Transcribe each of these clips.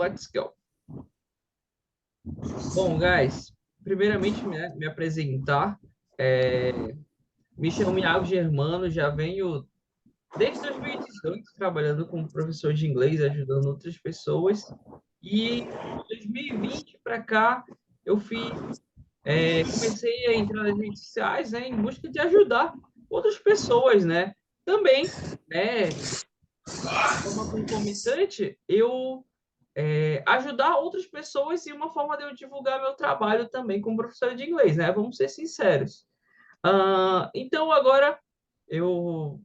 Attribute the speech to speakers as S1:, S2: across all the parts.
S1: Let's go. Bom, guys, primeiramente me apresentar. É, Me chamo Iago Germano, já venho desde 2018 trabalhando como professor de inglês, ajudando outras pessoas. E de 2020 para cá, eu comecei a entrar nas redes sociais, né, em busca de ajudar outras pessoas, né? Também, né, de forma concomitante, ajudar outras pessoas e uma forma de eu divulgar meu trabalho também como professor de inglês, né? Vamos ser sinceros. Então, agora, eu,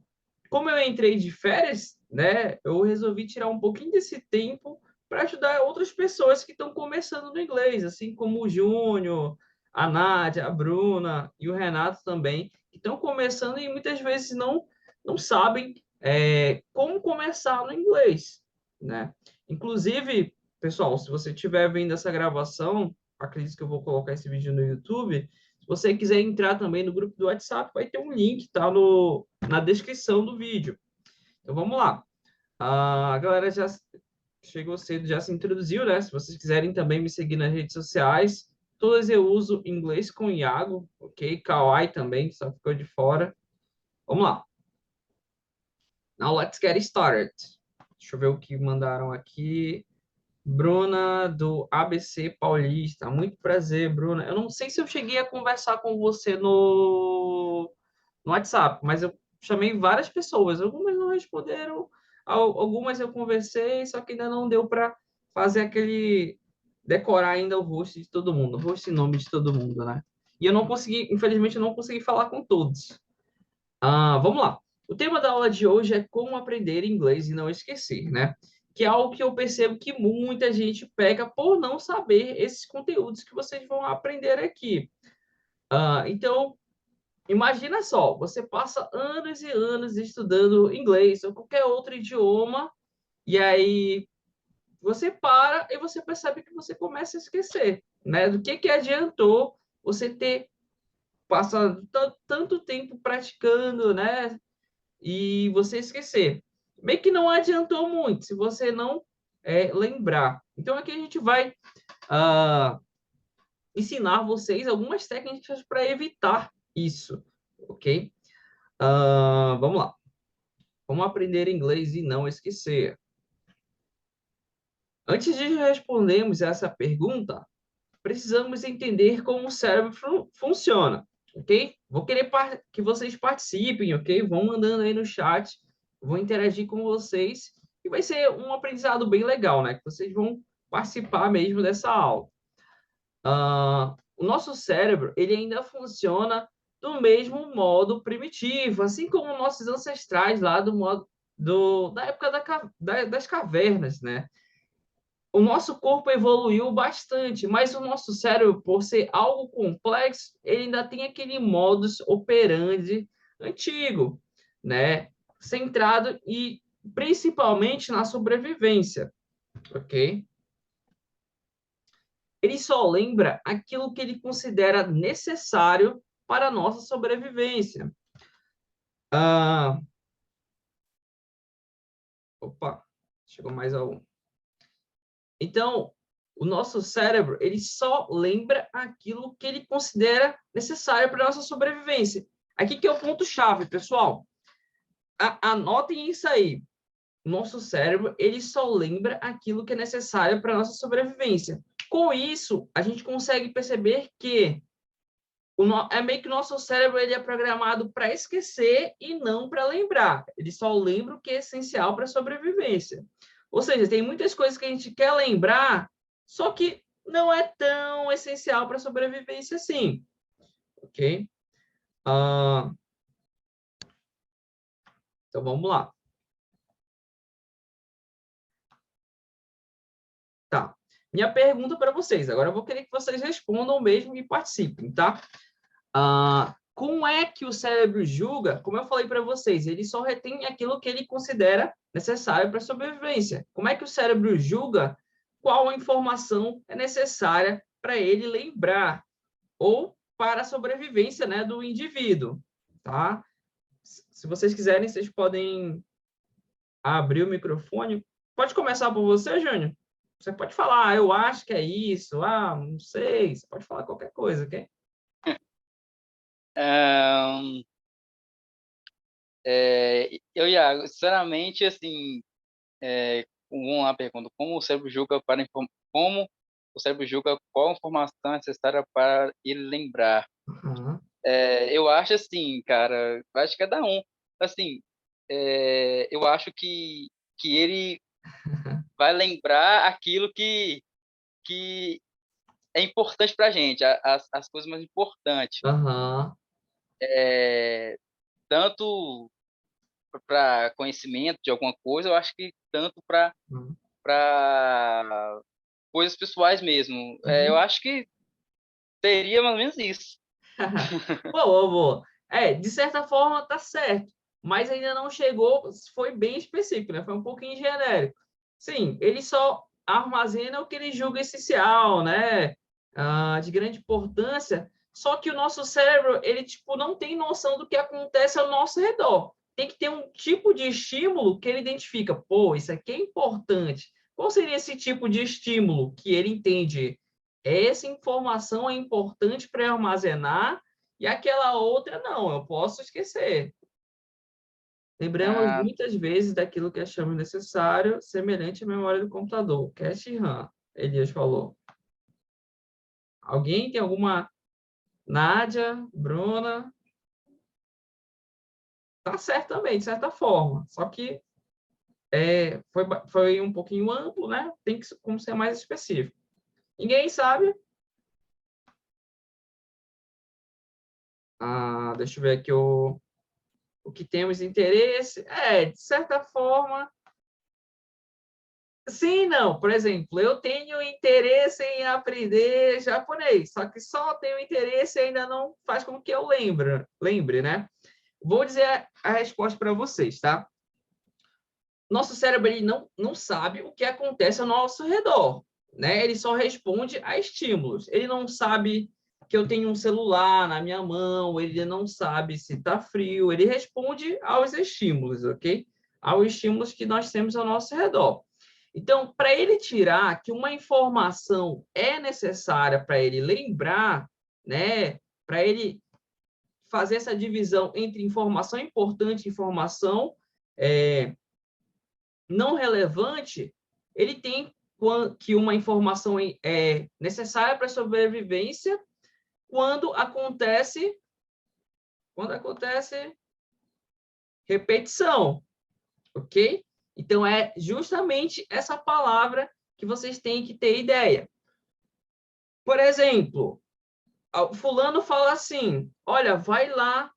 S1: como eu entrei de férias, né? Eu resolvi tirar um pouquinho desse tempo para ajudar outras pessoas que estão começando no inglês, assim como o Júnior, a Nádia, a Bruna e o Renato também, que estão começando e muitas vezes não sabem como começar no inglês, né? Inclusive, pessoal, se você estiver vendo essa gravação, acredito que eu vou colocar esse vídeo no YouTube. Se você quiser entrar também no grupo do WhatsApp, vai ter um link, tá na descrição do vídeo. Então vamos lá. A galera já chegou cedo, já se introduziu, né? Se vocês quiserem também me seguir nas redes sociais, todas eu uso inglês com Iago, ok? Kawaii também, só ficou de fora. Vamos lá. Now let's get started. Deixa eu ver o que mandaram aqui. Bruna, do ABC Paulista. Muito prazer, Bruna. Eu não sei se eu cheguei a conversar com você no WhatsApp, mas eu chamei várias pessoas. Algumas não responderam, algumas eu conversei, só que ainda não deu para fazer aquele decorar ainda o rosto de todo mundo, o rosto e nome de todo mundo, né? E eu não consegui, infelizmente, eu não consegui falar com todos. Vamos lá. O tema da aula de hoje é como aprender inglês e não esquecer, né? Que é algo que eu percebo que muita gente pega por não saber esses conteúdos que vocês vão aprender aqui. Então, imagina só, você passa anos e anos estudando inglês ou qualquer outro idioma, e aí você para e você percebe que você começa a esquecer, né? Do que adiantou você ter passado tanto tempo praticando, né? E você esquecer. Bem que não adiantou muito se você não lembrar. Então, aqui a gente vai uh, ensinar vocês algumas técnicas para evitar isso, ok? Vamos lá. Como aprender inglês e não esquecer. Antes de respondermos essa pergunta, precisamos entender como o cérebro funciona, ok? Vou querer que vocês participem, ok? Vão mandando aí no chat, vou interagir com vocês e vai ser um aprendizado bem legal, né? Que vocês vão participar mesmo dessa aula. O nosso cérebro, ele ainda funciona do mesmo modo primitivo, assim como nossos ancestrais lá da época das cavernas, né? O nosso corpo evoluiu bastante, mas o nosso cérebro, por ser algo complexo, ele ainda tem aquele modus operandi antigo, né? Centrado e principalmente na sobrevivência, ok? Ele só lembra aquilo que ele considera necessário para a nossa sobrevivência. Ah, opa, chegou mais algum. Então, o nosso cérebro, ele só lembra aquilo que ele considera necessário para a nossa sobrevivência. Aqui que é o ponto-chave, pessoal. Anotem isso aí. O nosso cérebro, ele só lembra aquilo que é necessário para a nossa sobrevivência. Com isso, a gente consegue perceber que é meio que o nosso cérebro ele é programado para esquecer e não para lembrar. Ele só lembra o que é essencial para a sobrevivência. Ou seja, tem muitas coisas que a gente quer lembrar, só que não é tão essencial para a sobrevivência assim. Ok? Então vamos lá. Tá. Minha pergunta para vocês. Agora eu vou querer que vocês respondam mesmo e participem, tá? Como é que o cérebro julga? Como eu falei para vocês, ele só retém aquilo que ele considera necessário para a sobrevivência. Como é que o cérebro julga qual informação é necessária para ele lembrar ou para a sobrevivência, né, do indivíduo, tá? Se vocês quiserem, vocês podem abrir o microfone. Pode começar por você, Júnior? Você pode falar, eu acho que é isso, não sei, você pode falar qualquer coisa, ok?
S2: Ahn, Iago, sinceramente, assim, uma pergunta, como o cérebro julga como o cérebro julga qual informação é necessária para ele lembrar?
S1: Uhum.
S2: Eu acho assim, cara, eu acho que cada um. Assim, eu acho que ele vai lembrar aquilo que é importante para a gente, as coisas mais importantes.
S1: Aham.
S2: Tanto para conhecimento de alguma coisa, eu acho que tanto
S1: Uhum.
S2: para coisas pessoais mesmo. Eu
S1: Uhum.
S2: acho que seria mais ou menos isso.
S1: Boa, boa. De certa forma, tá certo, mas ainda não chegou, foi bem específico, né? Foi um pouquinho genérico. Sim, ele só armazena o que ele julga essencial, né? De grande importância, só que o nosso cérebro, ele, tipo, não tem noção do que acontece ao nosso redor. Tem que ter um tipo de estímulo que ele identifica. Pô, isso aqui é importante. Qual seria esse tipo de estímulo que ele entende? Essa informação é importante para armazenar e aquela outra não, eu posso esquecer. Lembramos
S2: Ah,
S1: muitas vezes daquilo que achamos necessário, semelhante à memória do computador. Cache RAM, Elias falou. Alguém tem alguma? Nádia, Bruna? Tá certo também, de certa forma. Só que foi um pouquinho amplo, né? Tem que como ser mais específico. Ninguém sabe. Deixa eu ver aqui o que temos interesse. De certa forma, sim, não. Por exemplo, eu tenho interesse em aprender japonês, só que só tenho interesse e ainda não faz com que eu lembre, né? Vou dizer a resposta para vocês, tá? Nosso cérebro ele não sabe o que acontece ao nosso redor, né? Ele só responde a estímulos. Ele não sabe que eu tenho um celular na minha mão, ele não sabe se está frio, ele responde aos estímulos, ok? Aos estímulos que nós temos ao nosso redor. Então, para ele tirar que uma informação é necessária para ele lembrar, né? Para ele fazer essa divisão entre informação importante e informação não relevante, ele tem que uma informação é necessária para a sobrevivência quando acontece repetição, ok? Então, é justamente essa palavra que vocês têm que ter ideia. Por exemplo, fulano fala assim, olha, vai lá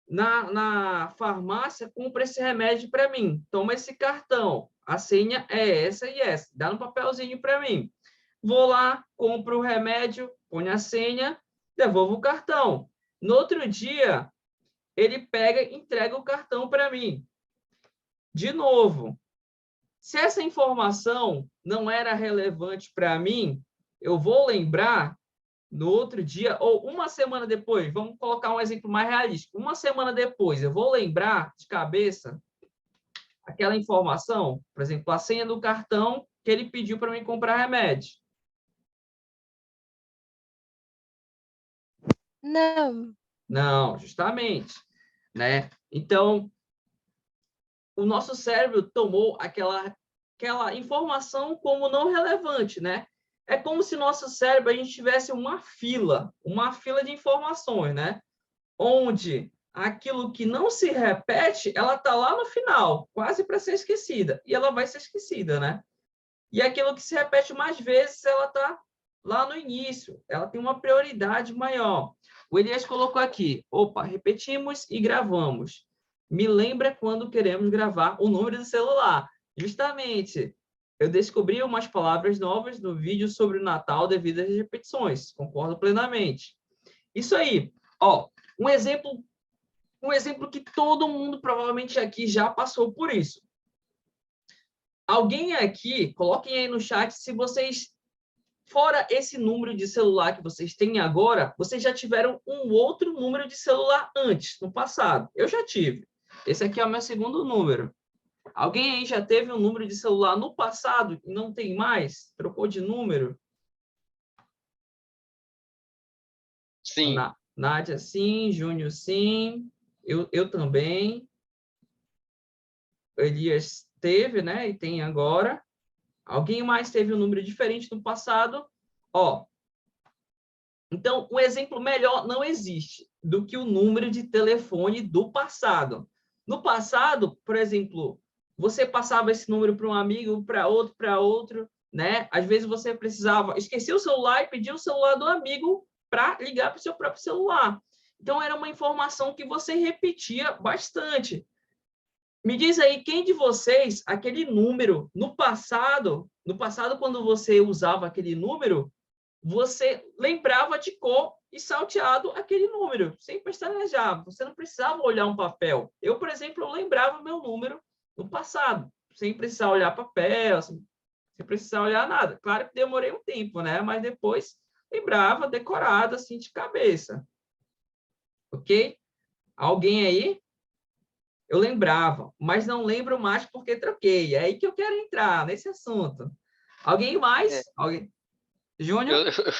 S1: na farmácia, compra esse remédio para mim, toma esse cartão, a senha é essa e essa, dá no papelzinho para mim. Vou lá, compro o remédio, ponho a senha, devolvo o cartão. No outro dia, ele pega e entrega o cartão para mim. De novo, se essa informação não era relevante para mim, eu vou lembrar no outro dia, ou uma semana depois, vamos colocar um exemplo mais realístico. Uma semana depois, eu vou lembrar de cabeça aquela informação, por exemplo, a senha do cartão que ele pediu para mim comprar remédio.
S3: Não.
S1: Não, justamente, né? Então, o nosso cérebro tomou aquela informação como não relevante, né? É como se nosso cérebro a gente tivesse uma fila de informações, né? Onde aquilo que não se repete, ela está lá no final, quase para ser esquecida, e ela vai ser esquecida, né? E aquilo que se repete mais vezes, ela está lá no início, ela tem uma prioridade maior. O Elias colocou aqui, repetimos e gravamos. Me lembra quando queremos gravar o número do celular. Justamente, eu descobri umas palavras novas no vídeo sobre o Natal devido às repetições. Concordo plenamente. Isso aí, um exemplo que todo mundo provavelmente aqui já passou por isso. Alguém aqui, coloquem aí no chat se vocês, fora esse número de celular que vocês têm agora, vocês já tiveram um outro número de celular antes, no passado. Eu já tive. Esse aqui é o meu segundo número. Alguém aí já teve um número de celular no passado e não tem mais? Trocou de número?
S2: Sim.
S1: Nádia, sim. Júnior, sim. Eu também. Elias teve, né? E tem agora. Alguém mais teve um número diferente no passado? Ó, então, um exemplo melhor não existe do que o número de telefone do passado. No passado, por exemplo, você passava esse número para um amigo, para outro, né? Às vezes você precisava esquecer o celular e pedir o celular do amigo para ligar para o seu próprio celular. Então, era uma informação que você repetia bastante. Me diz aí, quem de vocês, aquele número, no passado, quando você usava aquele número, você lembrava de cor e salteado aquele número, sem pestanejar. Você não precisava olhar um papel. Eu, por exemplo, eu lembrava meu número no passado, sem precisar olhar papel, sem precisar olhar nada. Claro que demorei um tempo, né? Mas depois lembrava decorado, assim, de cabeça. Ok? Alguém aí? Eu lembrava, mas não lembro mais porque troquei. É aí que eu quero entrar, nesse assunto. Alguém
S2: É,
S1: mais? Alguém? Júnior?
S2: eu,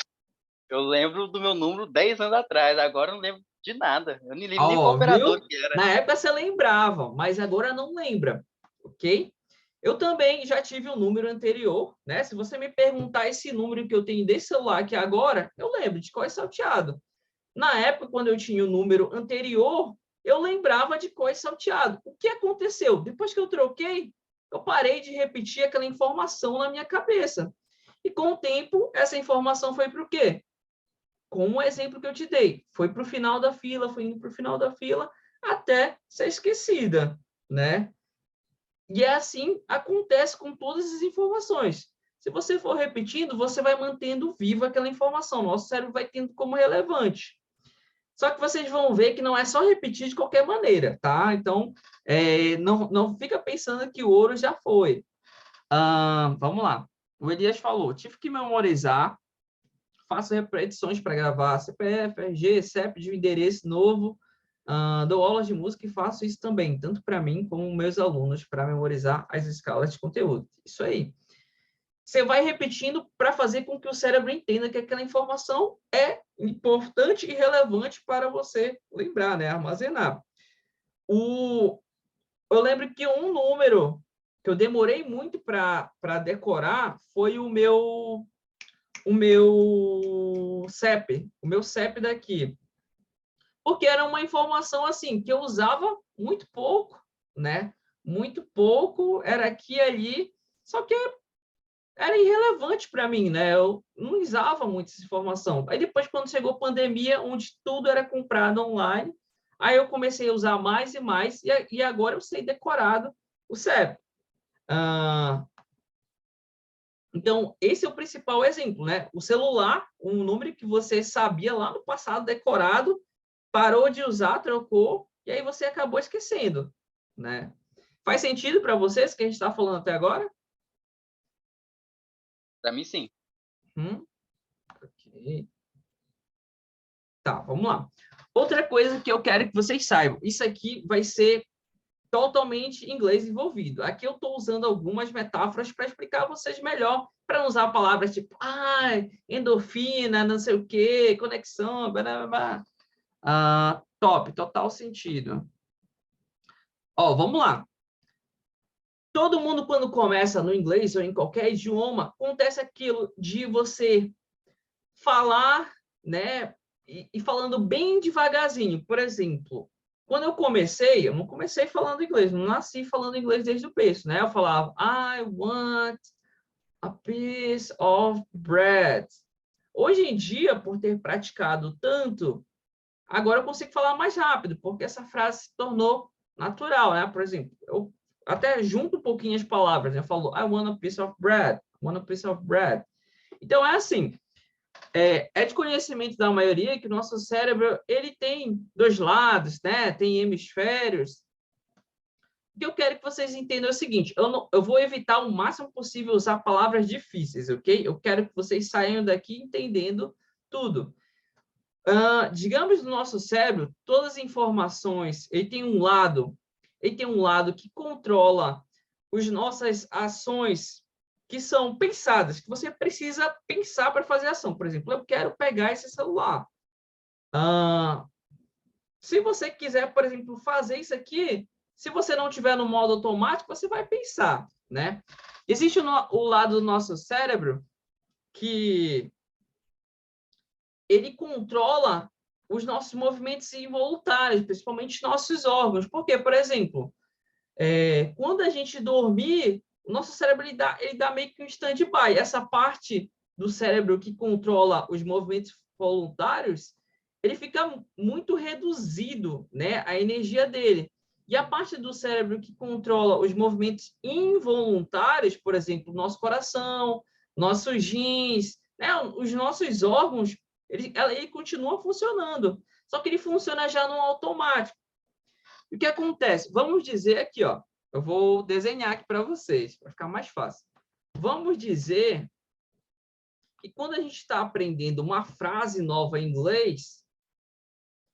S2: eu lembro do meu número 10 anos atrás, agora eu não lembro de nada. Eu nem lembro nem qual
S1: Ó,
S2: operador
S1: viu?
S2: que era.
S1: Na época você lembrava, mas agora não lembra, ok? Eu também já tive um número anterior, né? Se você me perguntar esse número que eu tenho desse celular aqui agora, eu lembro de qual é salteado. Na época, quando eu tinha o número anterior, eu lembrava de qual é salteado. O que aconteceu? Depois que eu troquei, eu parei de repetir aquela informação na minha cabeça. E com o tempo, essa informação foi para o quê? Como o exemplo que eu te dei, foi para o final da fila, foi indo para o final da fila, até ser esquecida, né? E é assim acontece com todas as informações. Se você for repetindo, você vai mantendo viva aquela informação. Nosso cérebro vai tendo como relevante. Só que vocês vão ver que não é só repetir de qualquer maneira, tá? Então, não fica pensando que o ouro já foi. Vamos lá. O Elias falou, tive que memorizar, faço repetições para gravar CPF, RG, CEP de um endereço novo, dou aulas de música e faço isso também, tanto para mim como meus alunos, para memorizar as escalas de conteúdo. Isso aí. Você vai repetindo para fazer com que o cérebro entenda que aquela informação é importante e relevante para você lembrar, né? Armazenar. Eu lembro que um número que eu demorei muito para decorar foi o meu CEP, o meu CEP daqui. Porque era uma informação assim que eu usava muito pouco, né? Muito pouco, era aqui e ali, só que era irrelevante para mim, né? Eu não usava muito essa informação. Aí depois, quando chegou a pandemia, onde tudo era comprado online, aí eu comecei a usar mais e mais, e agora eu sei decorado o CEP. Então, esse é o principal exemplo, né? O celular, um número que você sabia lá no passado decorado, parou de usar, trocou, e aí você acabou esquecendo, né? Faz sentido para vocês que a gente está falando até agora?
S2: Para mim, sim.
S1: Ok. Tá, vamos lá. Outra coisa que eu quero que vocês saibam, isso aqui vai ser totalmente inglês envolvido. Aqui eu estou usando algumas metáforas para explicar a vocês melhor, para não usar palavras tipo, endorfina, não sei o quê, conexão, blá, blá, blá. Top, total sentido. Ó, vamos lá. Todo mundo, quando começa no inglês ou em qualquer idioma, acontece aquilo de você falar, né, e falando bem devagarzinho. Por exemplo, quando eu não comecei falando inglês, não nasci falando inglês desde o berço, né? Eu falava, I want a piece of bread. Hoje em dia, por ter praticado tanto, agora eu consigo falar mais rápido, porque essa frase se tornou natural, né? Por exemplo, eu até junto um pouquinho as palavras, né? Eu falo, I want a piece of bread, I want a piece of bread. Então, é assim, é de conhecimento da maioria que o nosso cérebro ele tem dois lados, né? Tem hemisférios. O que eu quero que vocês entendam é o seguinte: eu vou evitar o máximo possível usar palavras difíceis, ok? Eu quero que vocês saiam daqui entendendo tudo. Digamos no nosso cérebro, todas as informações, ele tem um lado que controla as nossas ações que são pensadas, que você precisa pensar para fazer ação. Por exemplo, eu quero pegar esse celular. Se você quiser, por exemplo, fazer isso aqui, se você não tiver no modo automático, você vai pensar, né? Existe o lado do nosso cérebro que ele controla os nossos movimentos involuntários, principalmente nossos órgãos. Porque, por exemplo, quando a gente dormir, o nosso cérebro ele dá meio que um stand-by. Essa parte do cérebro que controla os movimentos voluntários, ele fica muito reduzido, né, a energia dele. E a parte do cérebro que controla os movimentos involuntários, por exemplo, nosso coração, nossos rins, né, os nossos órgãos, ele continua funcionando. Só que ele funciona já no automático. O que acontece? Vamos dizer aqui, ó, eu vou desenhar aqui para vocês, para ficar mais fácil. Vamos dizer que quando a gente está aprendendo uma frase nova em inglês,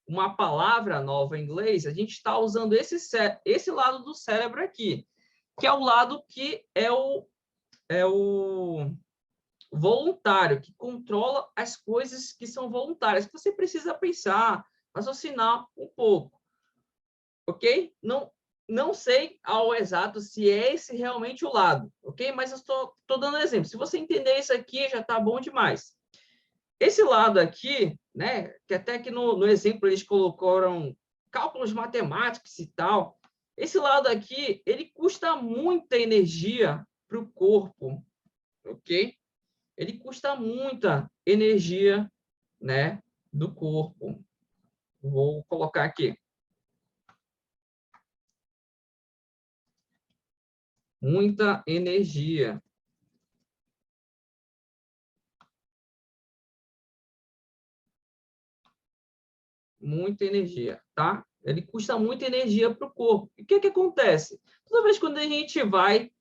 S1: uma palavra nova em inglês, a gente está usando esse lado do cérebro aqui, que é o lado que é o voluntário, que controla as coisas que são voluntárias, que você precisa pensar, raciocinar um pouco. Ok? Não sei ao exato se é esse realmente o lado, ok? Mas eu estou dando um exemplo. Se você entender isso aqui, já está bom demais. Esse lado aqui, né, que até que no exemplo eles colocaram cálculos matemáticos e tal, esse lado aqui, ele custa muita energia para o corpo, ok? Ele custa muita energia, né, do corpo. Vou colocar aqui. Muita energia. Muita energia, tá? Ele custa muita energia para o corpo. E o que acontece? Toda vez quando a gente vai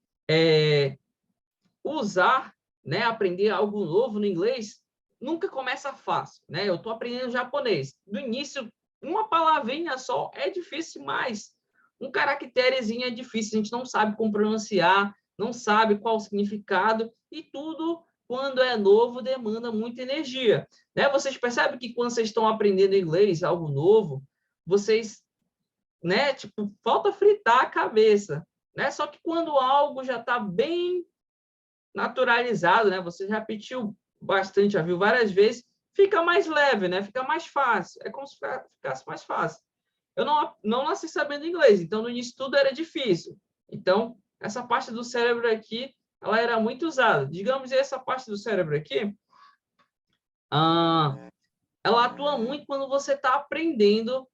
S1: usar, né, aprender algo novo no inglês, nunca começa fácil, né? Eu estou aprendendo japonês. No início, uma palavrinha só é difícil demais. Um caracterezinho é difícil, a gente não sabe como pronunciar, não sabe qual o significado, e tudo, quando é novo, demanda muita energia. Né? Vocês percebem que quando vocês estão aprendendo inglês, algo novo, vocês, né, tipo, falta fritar a cabeça. Né? Só que quando algo já está bem naturalizado, né? Você já repetiu bastante, já viu várias vezes, fica mais leve, né? Fica mais fácil. É como se ficasse mais fácil. Eu não nasci sabendo inglês, então no início tudo era difícil. Então, essa parte do cérebro aqui, ela era muito usada. Digamos, essa parte do cérebro aqui, ela atua muito quando você está aprendendo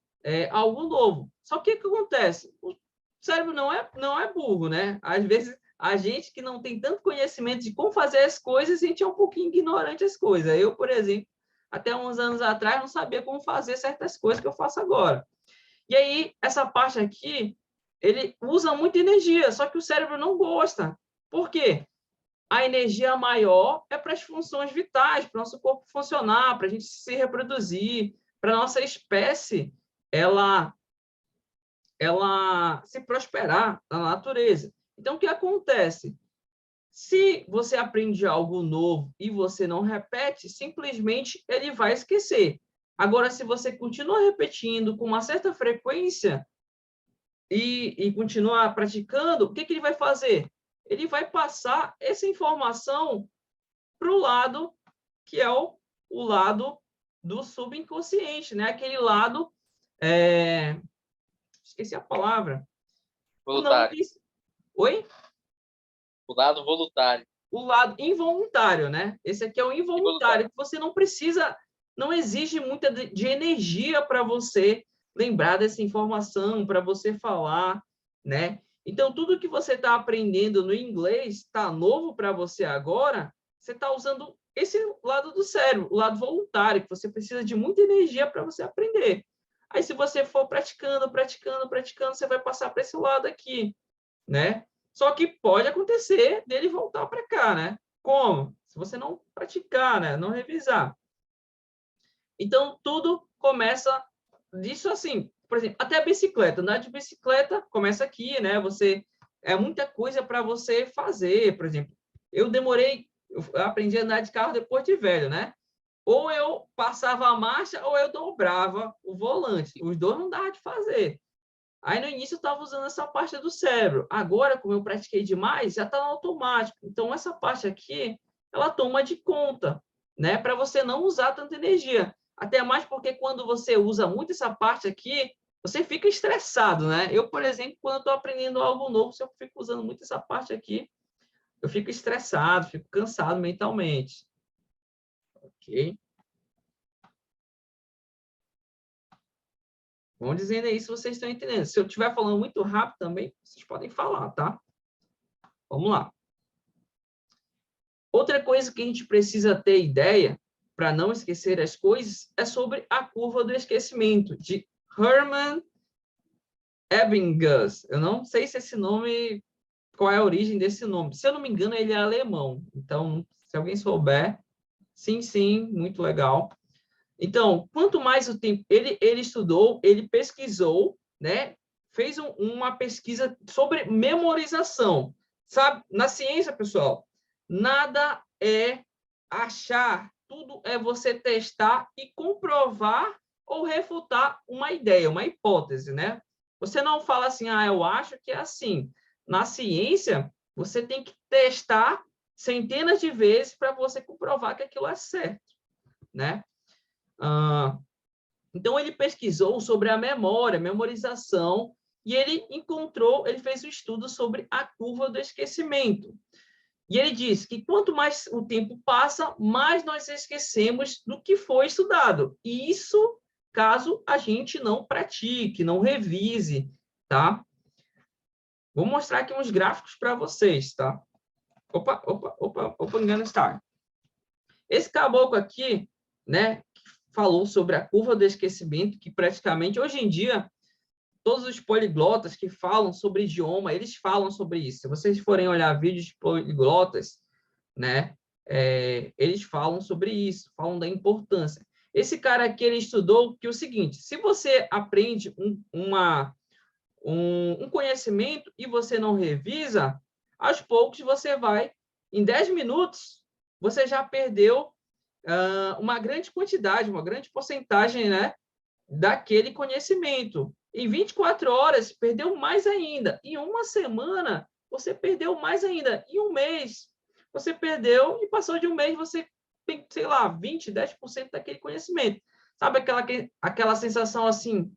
S1: algo novo. Só que o que acontece? O cérebro não é burro, né? Às vezes, a gente que não tem tanto conhecimento de como fazer as coisas, a gente é um pouquinho ignorante às coisas. Eu, por exemplo, até uns anos atrás, não sabia como fazer certas coisas que eu faço agora. E aí, essa parte aqui, ele usa muita energia, só que o cérebro não gosta. Por quê? A energia maior é para as funções vitais, para o nosso corpo funcionar, para a gente se reproduzir, para a nossa espécie ela se prosperar na natureza. Então, o que acontece? Se você aprende algo novo e você não repete, simplesmente ele vai esquecer. Agora, se você continua repetindo com uma certa frequência e continuar praticando, o que ele vai fazer? Ele vai passar essa informação para o lado que é o lado do subconsciente, né? Aquele lado... Esqueci a palavra.
S2: Voluntário.
S1: Oi?
S2: O lado voluntário.
S1: O lado involuntário, né? Esse aqui é o involuntário, que você não precisa, não exige muita de energia para você lembrar dessa informação, para você falar, né? Então, tudo que você está aprendendo no inglês está novo para você agora, você está usando esse lado do cérebro, o lado voluntário, que você precisa de muita energia para você aprender. Aí, se você for praticando, você vai passar para esse lado aqui, né? Só que pode acontecer dele voltar para cá, né? Como? Se você não praticar, né? Não revisar. Então, tudo começa disso assim. Por exemplo, até a bicicleta. Andar de bicicleta começa aqui, né? Você é muita coisa para você fazer. Por exemplo, eu aprendi a andar de carro depois de velho, né? Ou eu passava a marcha ou eu dobrava o volante. Os dois não dava de fazer. Aí no início eu estava usando essa parte do cérebro. Agora, como eu pratiquei demais, já está no automático. Então essa parte aqui, ela toma de conta, né? Para você não usar tanta energia. Até mais porque quando você usa muito essa parte aqui, você fica estressado, né? Eu, por exemplo, quando eu estou aprendendo algo novo, se eu fico usando muito essa parte aqui, eu fico estressado, fico cansado mentalmente. Ok? Vão dizendo aí se vocês estão entendendo. Se eu estiver falando muito rápido também, vocês podem falar, tá? Vamos lá. Outra coisa que a gente precisa ter ideia, para não esquecer as coisas, é sobre a curva do esquecimento, de Hermann Ebbinghaus. Eu não sei se esse nome, qual é a origem desse nome. Se eu não me engano, ele é alemão. Então, se alguém souber, sim, muito legal. Então, quanto mais o tempo ele estudou, ele pesquisou, né? Fez uma pesquisa sobre memorização. Sabe, na ciência, pessoal, nada é achar, tudo é você testar e comprovar ou refutar uma ideia, uma hipótese, né? Você não fala assim, eu acho que é assim. Na ciência, você tem que testar centenas de vezes para você comprovar que aquilo é certo, né? Então, ele pesquisou sobre a memória, memorização, e ele fez um estudo sobre a curva do esquecimento. E ele diz que quanto mais o tempo passa, mais nós esquecemos do que foi estudado. E isso caso a gente não pratique, não revise, tá? Vou mostrar aqui uns gráficos para vocês, tá? Opa, engano está. Esse caboclo aqui, né, falou sobre a curva do esquecimento, que praticamente hoje em dia todos os poliglotas que falam sobre idioma, eles falam sobre isso. Se vocês forem olhar vídeos de poliglotas, né, eles falam sobre isso, falam da importância. Esse cara aqui, ele estudou que é o seguinte, se você aprende um conhecimento e você não revisa, aos poucos você vai, em 10 minutos, você já perdeu uma grande quantidade, uma grande porcentagem, né, daquele conhecimento. Em 24 horas, perdeu mais ainda. Em uma semana, você perdeu mais ainda. Em um mês, você perdeu e passou de um mês, você tem, sei lá, 20, 10% daquele conhecimento. Sabe aquela sensação assim,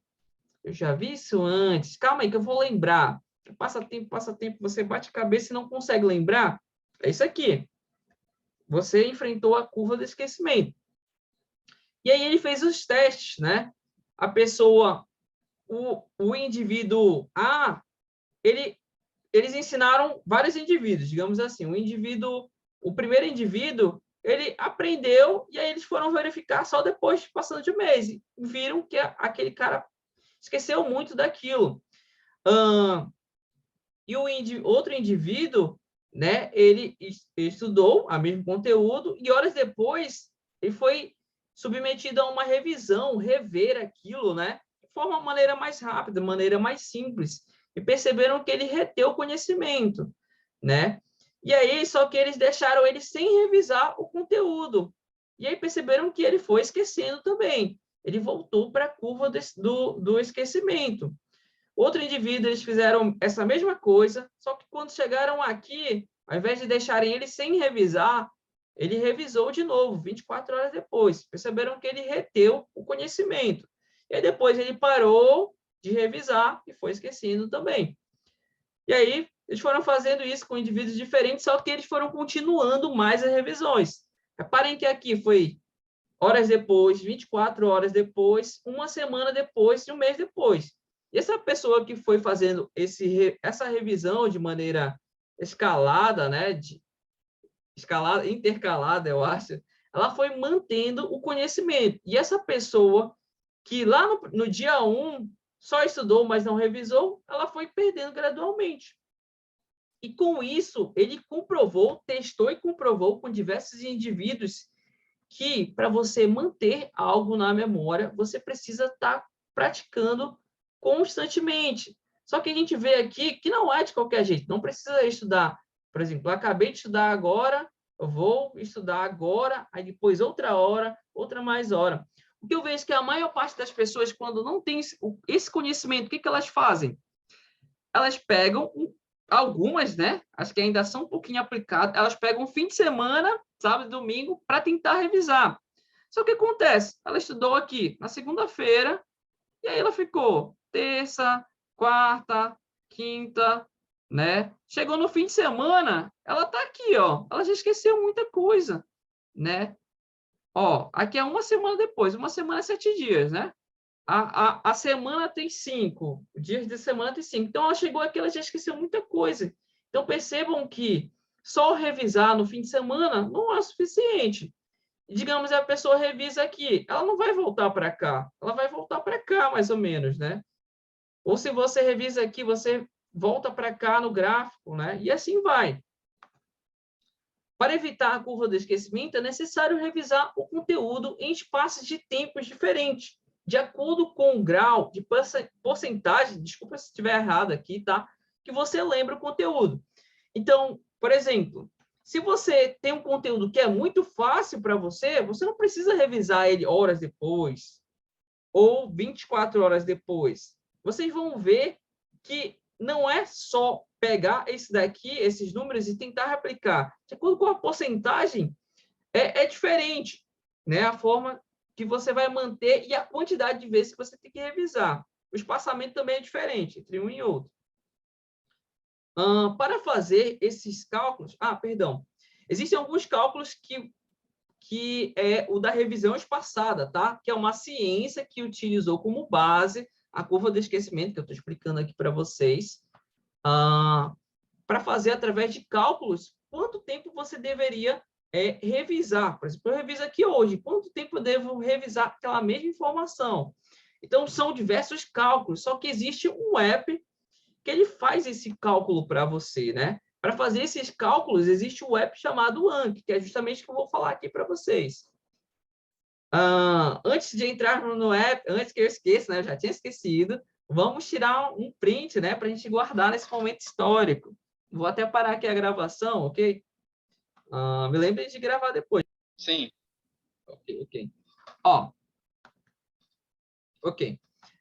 S1: eu já vi isso antes, calma aí que eu vou lembrar. Passa tempo, você bate a cabeça e não consegue lembrar. É isso aqui. Você enfrentou a curva do esquecimento. E aí ele fez os testes, né? A pessoa, o indivíduo A, eles ensinaram vários indivíduos, digamos assim. O primeiro indivíduo, ele aprendeu e aí eles foram verificar só depois, passando de um mês. E viram que aquele cara esqueceu muito daquilo. E o outro indivíduo, né, ele estudou o mesmo conteúdo e horas depois ele foi submetido a uma revisão, rever aquilo, né, de uma maneira mais rápida, maneira mais simples, e perceberam que ele reteu o conhecimento, né? E aí, só que eles deixaram ele sem revisar o conteúdo. E aí perceberam que ele foi esquecendo também. Ele voltou para a curva do esquecimento. Outro indivíduo, eles fizeram essa mesma coisa, só que quando chegaram aqui, ao invés de deixarem ele sem revisar, ele revisou de novo, 24 horas depois. Perceberam que ele reteu o conhecimento. E aí depois ele parou de revisar e foi esquecendo também. E aí eles foram fazendo isso com indivíduos diferentes, só que eles foram continuando mais as revisões. Reparem que aqui foi horas depois, 24 horas depois, uma semana depois e um mês depois. E essa pessoa que foi fazendo essa revisão de maneira escalada, né, intercalada, eu acho, ela foi mantendo o conhecimento. E essa pessoa que lá no dia 1 só estudou, mas não revisou, ela foi perdendo gradualmente. E com isso, ele testou e comprovou com diversos indivíduos que, para você manter algo na memória, você precisa estar praticando constantemente. Só que a gente vê aqui que não é de qualquer jeito, não precisa estudar. Por exemplo, eu acabei de estudar agora, eu vou estudar agora, aí depois outra hora, outra mais hora. O que eu vejo é que a maior parte das pessoas, quando não tem esse conhecimento, o que elas fazem? Elas pegam, algumas, né? As que ainda são um pouquinho aplicadas, elas pegam um fim de semana, sábado e domingo, para tentar revisar. Só que acontece, ela estudou aqui na segunda-feira, e aí ela ficou terça, quarta, quinta, né? Chegou no fim de semana, ela tá aqui, ó. Ela já esqueceu muita coisa, né? Ó, aqui é uma semana depois, uma semana é 7 dias, né? A semana tem 5, dias de semana tem 5. Então, ela chegou aqui, ela já esqueceu muita coisa. Então, percebam que só revisar no fim de semana não é suficiente. Digamos, a pessoa revisa aqui, ela não vai voltar para cá, ela vai voltar para cá, mais ou menos, né? Ou se você revisa aqui, você volta para cá no gráfico, né? E assim vai. Para evitar a curva do esquecimento, é necessário revisar o conteúdo em espaços de tempos diferentes, de acordo com o grau de porcentagem, desculpa se estiver errado aqui, tá? Que você lembra o conteúdo. Então, por exemplo, se você tem um conteúdo que é muito fácil para você, você não precisa revisar ele horas depois ou 24 horas depois. Vocês vão ver que não é só pegar esse daqui, esses números e tentar replicar. De acordo com a porcentagem, é diferente, né? A forma que você vai manter e a quantidade de vezes que você tem que revisar. O espaçamento também é diferente entre um e outro. Para fazer esses cálculos... perdão. Existem alguns cálculos que é o da revisão espaçada, tá? Que é uma ciência que utilizou como base a curva do esquecimento, que eu estou explicando aqui para vocês, para fazer através de cálculos quanto tempo você deveria revisar. Por exemplo, eu reviso aqui hoje, quanto tempo eu devo revisar aquela mesma informação? Então, são diversos cálculos, só que existe um app que ele faz esse cálculo para você, né? Para fazer esses cálculos, existe um app chamado Anki, que é justamente o que eu vou falar aqui para vocês. Antes de entrar no app, antes que eu esqueça, né? Eu já tinha esquecido, vamos tirar um print, né? Para a gente guardar nesse momento histórico. Vou até parar aqui a gravação, ok? Me lembre de gravar depois.
S2: Sim.
S1: Ok. Ó. Ok.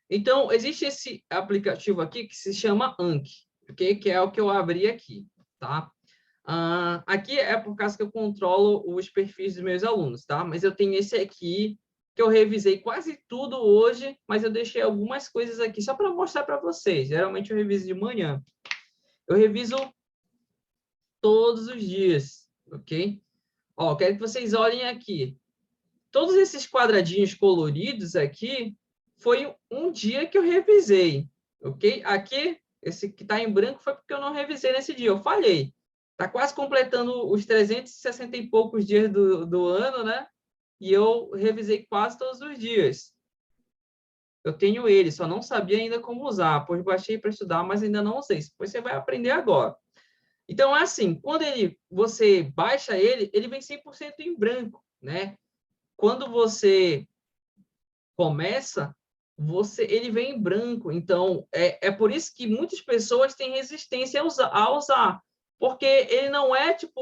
S1: Então, existe esse aplicativo aqui que se chama Anki, ok? Que é o que eu abri aqui, tá? Aqui é por causa que eu controlo os perfis dos meus alunos, tá? Mas eu tenho esse aqui, que eu revisei quase tudo hoje, mas eu deixei algumas coisas aqui só para mostrar para vocês. Geralmente eu reviso de manhã. Eu reviso todos os dias, ok? Ó, quero que vocês olhem aqui. Todos esses quadradinhos coloridos aqui foi um dia que eu revisei, ok? Aqui, esse que está em branco foi porque eu não revisei nesse dia, eu falhei. Está quase completando os 360 e poucos dias do ano, né? E eu revisei quase todos os dias. Eu tenho ele, só não sabia ainda como usar, pois baixei para estudar, mas ainda não usei. Depois você vai aprender agora. Então, é assim, quando você baixa ele, ele vem 100% em branco, né? Quando você começa, ele vem em branco. Então, é por isso que muitas pessoas têm resistência a usar, porque ele não é tipo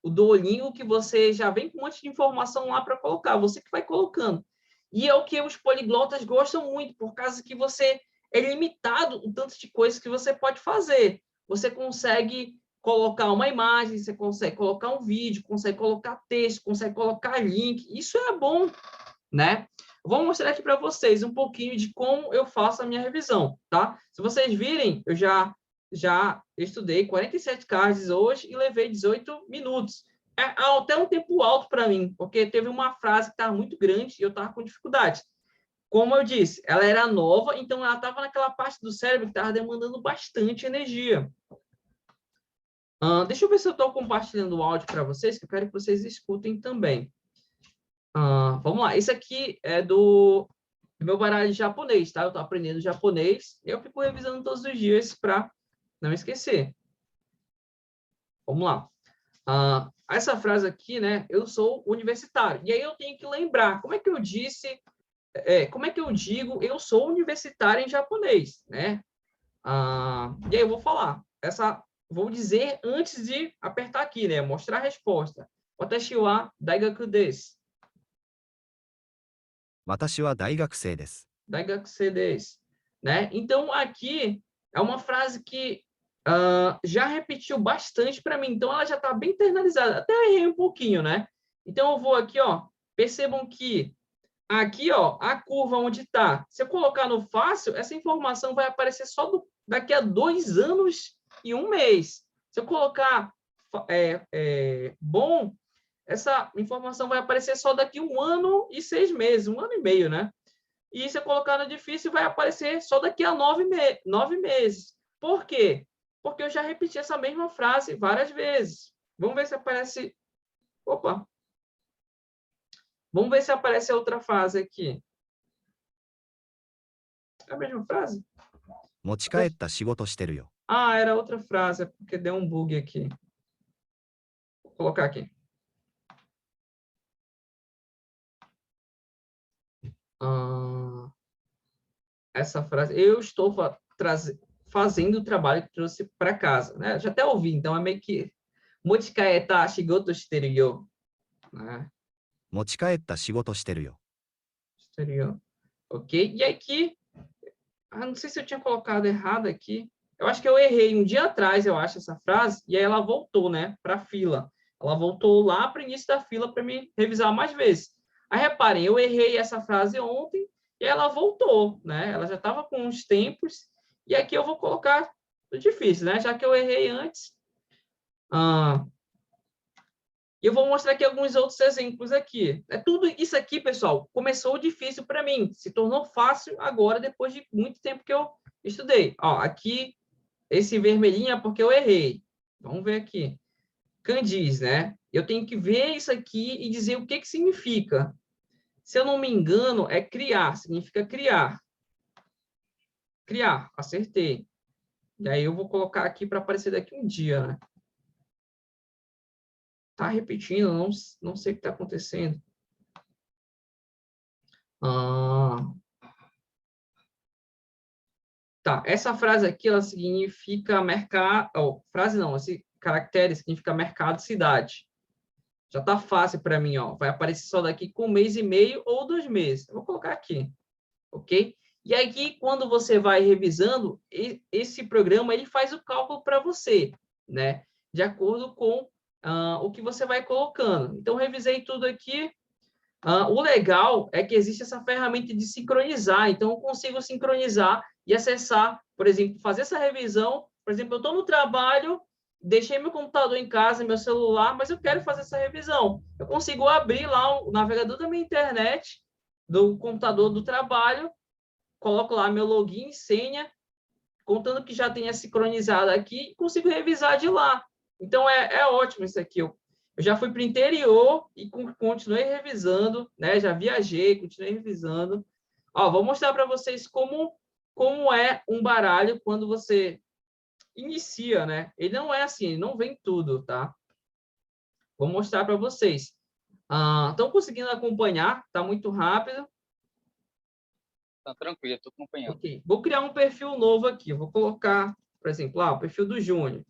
S1: o Duolingo que você já vem com um monte de informação lá para colocar, você que vai colocando. E é o que os poliglotas gostam muito, por causa que você é limitado o tanto de coisas que você pode fazer. Você consegue colocar uma imagem, você consegue colocar um vídeo, consegue colocar texto, consegue colocar link. Isso é bom, né? Vou mostrar aqui para vocês um pouquinho de como eu faço a minha revisão, tá? Se vocês virem, eu já estudei 47 cards hoje e levei 18 minutos. É até um tempo alto para mim, porque teve uma frase que estava muito grande e eu estava com dificuldade. Como eu disse, ela era nova, então ela estava naquela parte do cérebro que estava demandando bastante energia. Deixa eu ver se eu estou compartilhando o áudio para vocês, que eu quero que vocês escutem também. Vamos lá. Esse aqui é do meu baralho japonês, tá? Eu estou aprendendo japonês e eu fico revisando todos os dias para não esquecer. Vamos lá. Essa frase aqui, né? Eu sou universitário. E aí eu tenho que lembrar como é que eu disse, como é que eu digo eu sou universitário em japonês, né? E aí eu vou falar. Vou dizer antes de apertar aqui, né? Mostrar a resposta. Watashi wa daigaku desu.
S3: 私は大学生です。
S1: Daigakusei desu. Né? Então, aqui é uma frase que já repetiu bastante para mim. Então, ela já está bem internalizada. Até errei um pouquinho, né? Então, eu vou aqui, ó. Percebam que aqui, ó, a curva onde está. Se eu colocar no fácil, essa informação vai aparecer só daqui a 2 anos e 1 mês. Se eu colocar bom, essa informação vai aparecer só daqui 1 ano e 6 meses, 1 ano e meio, né? E se eu colocar no difícil, vai aparecer só daqui a 9 meses. Por quê? Porque eu já repeti essa mesma frase várias vezes. Vamos ver se aparece... Opa! Vamos ver se aparece outra frase aqui. É a mesma frase?
S3: 持ち帰った仕事してるよ。
S1: Ah, era outra frase, é porque deu um bug aqui. Vou colocar aqui. Essa frase, eu estou fazendo o trabalho que trouxe para casa, né? Já até ouvi, então é meio que mochikaeta shigoto shiteru yo, né?
S3: 持ち帰った仕事してるよ。
S1: Shiteru yo. Ok? E aqui, não sei se eu tinha colocado errado aqui. Eu acho que eu errei um dia atrás, eu acho, essa frase, e aí ela voltou, né, para a fila. Ela voltou lá para o início da fila para me revisar mais vezes. Aí reparem, eu errei essa frase ontem e ela voltou, né? Ela já estava com uns tempos, e aqui eu vou colocar difícil, né? Já que eu errei antes. E eu vou mostrar aqui alguns outros exemplos aqui. Tudo isso aqui, pessoal, começou difícil para mim, se tornou fácil agora, depois de muito tempo que eu estudei. Ó, aqui, esse vermelhinho é porque eu errei. Vamos ver aqui. Kanjis, né? Eu tenho que ver isso aqui e dizer o que que significa. Se eu não me engano, é criar, significa criar. Criar, acertei. E aí eu vou colocar aqui para aparecer daqui um dia, né? Tá repetindo, não sei o que está acontecendo. Tá, essa frase aqui, ela significa mercado... Oh, frase não, esse caractere significa mercado, cidade. Já tá fácil para mim, ó. Vai aparecer só daqui com 1 mês e meio ou 2 meses. Eu vou colocar aqui, ok? E aqui, quando você vai revisando, esse programa, ele faz o cálculo para você, né? De acordo com o que você vai colocando. Então, revisei tudo aqui. O legal é que existe essa ferramenta de sincronizar, então eu consigo sincronizar e acessar, por exemplo, fazer essa revisão. Por exemplo, eu estou no trabalho, deixei meu computador em casa, meu celular, mas eu quero fazer essa revisão. Eu consigo abrir lá o navegador da minha internet, do computador do trabalho, coloco lá meu login, senha, contando que já tenha sincronizado aqui, e consigo revisar de lá. Então, é ótimo isso aqui. Eu já fui para o interior e continuei revisando, né? Já viajei, continuei revisando. Ó, vou mostrar para vocês como é um baralho quando você inicia, né? Ele não é assim, ele não vem tudo, tá? Vou mostrar para vocês. Estão conseguindo acompanhar? Tá muito rápido.
S2: Tá tranquilo, estou acompanhando.
S1: Ok. Vou criar um perfil novo aqui. Vou colocar, por exemplo, o perfil do Júnior.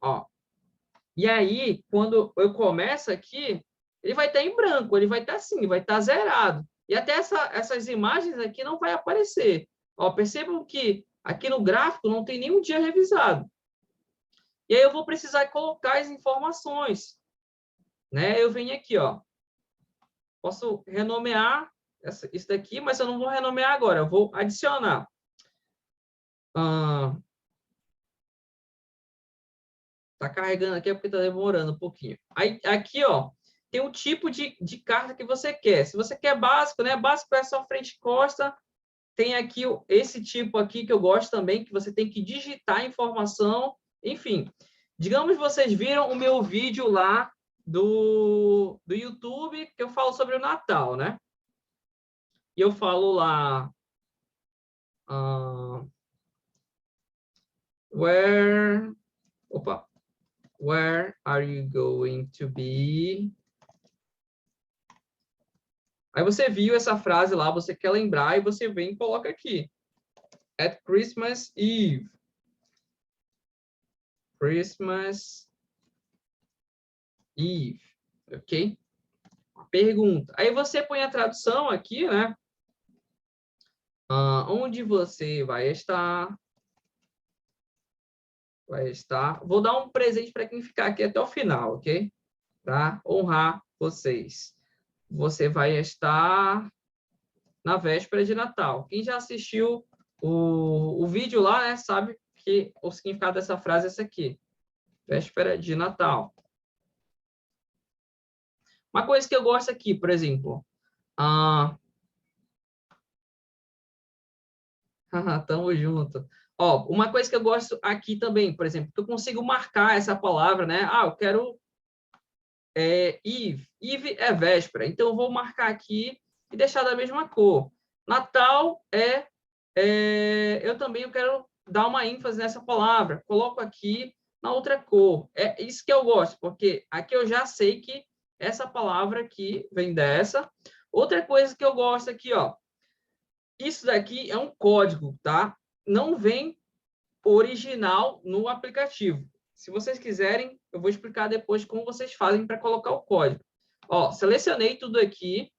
S1: Ó. E aí, quando eu começo aqui, ele vai estar em branco, ele vai estar assim, vai estar zerado. E até essas imagens aqui não vai aparecer. Ó, percebam que aqui no gráfico não tem nenhum dia revisado. E aí eu vou precisar colocar as informações. Né? Eu venho aqui, ó. Posso renomear isso daqui, mas eu não vou renomear agora, eu vou adicionar. Tá carregando aqui porque tá demorando um pouquinho. Aí, aqui, ó, tem o tipo de carta que você quer. Se você quer básico, né? Básico é só frente e costa. Tem aqui esse tipo aqui que eu gosto também, que você tem que digitar a informação. Enfim, digamos que vocês viram o meu vídeo lá do YouTube, que eu falo sobre o Natal, né? E eu falo lá... Where are you going to be Aí você viu essa frase lá, você quer lembrar, e você vem e coloca aqui. At Christmas Eve. Christmas Eve. Ok? Pergunta. Aí você põe a tradução aqui, né? Onde você vai estar? Vai estar. Vou dar um presente para quem ficar aqui até o final, ok? Para honrar vocês. Você vai estar na véspera de Natal. Quem já assistiu o vídeo lá, né, sabe que o significado dessa frase é essa aqui. Véspera de Natal. Uma coisa que eu gosto aqui, por exemplo. Tamo junto. Ó, uma coisa que eu gosto aqui também, por exemplo, que eu consigo marcar essa palavra, né? Eu quero Eve. Eve é véspera. Então, eu vou marcar aqui e deixar da mesma cor. Natal eu também quero dar uma ênfase nessa palavra. Coloco aqui na outra cor. É isso que eu gosto, porque aqui eu já sei que essa palavra aqui vem dessa. Outra coisa que eu gosto aqui, ó. Isso daqui é um código, tá? Não vem original no aplicativo. Se vocês quiserem, eu vou explicar depois como vocês fazem para colocar o código. Ó, selecionei tudo aqui,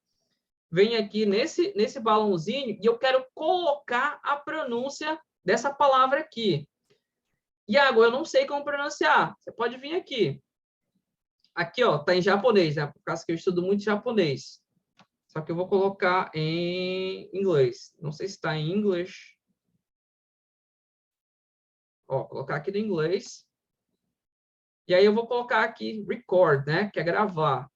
S1: vem aqui nesse balãozinho e eu quero colocar a pronúncia dessa palavra aqui. Iago, eu não sei como pronunciar. Você pode vir aqui. Aqui, ó, tá em japonês, né? Por causa que eu estudo muito japonês. Só que eu vou colocar em inglês. Não sei se está em inglês. Ó, colocar aqui no inglês. E aí eu vou colocar aqui record, né? Que é gravar.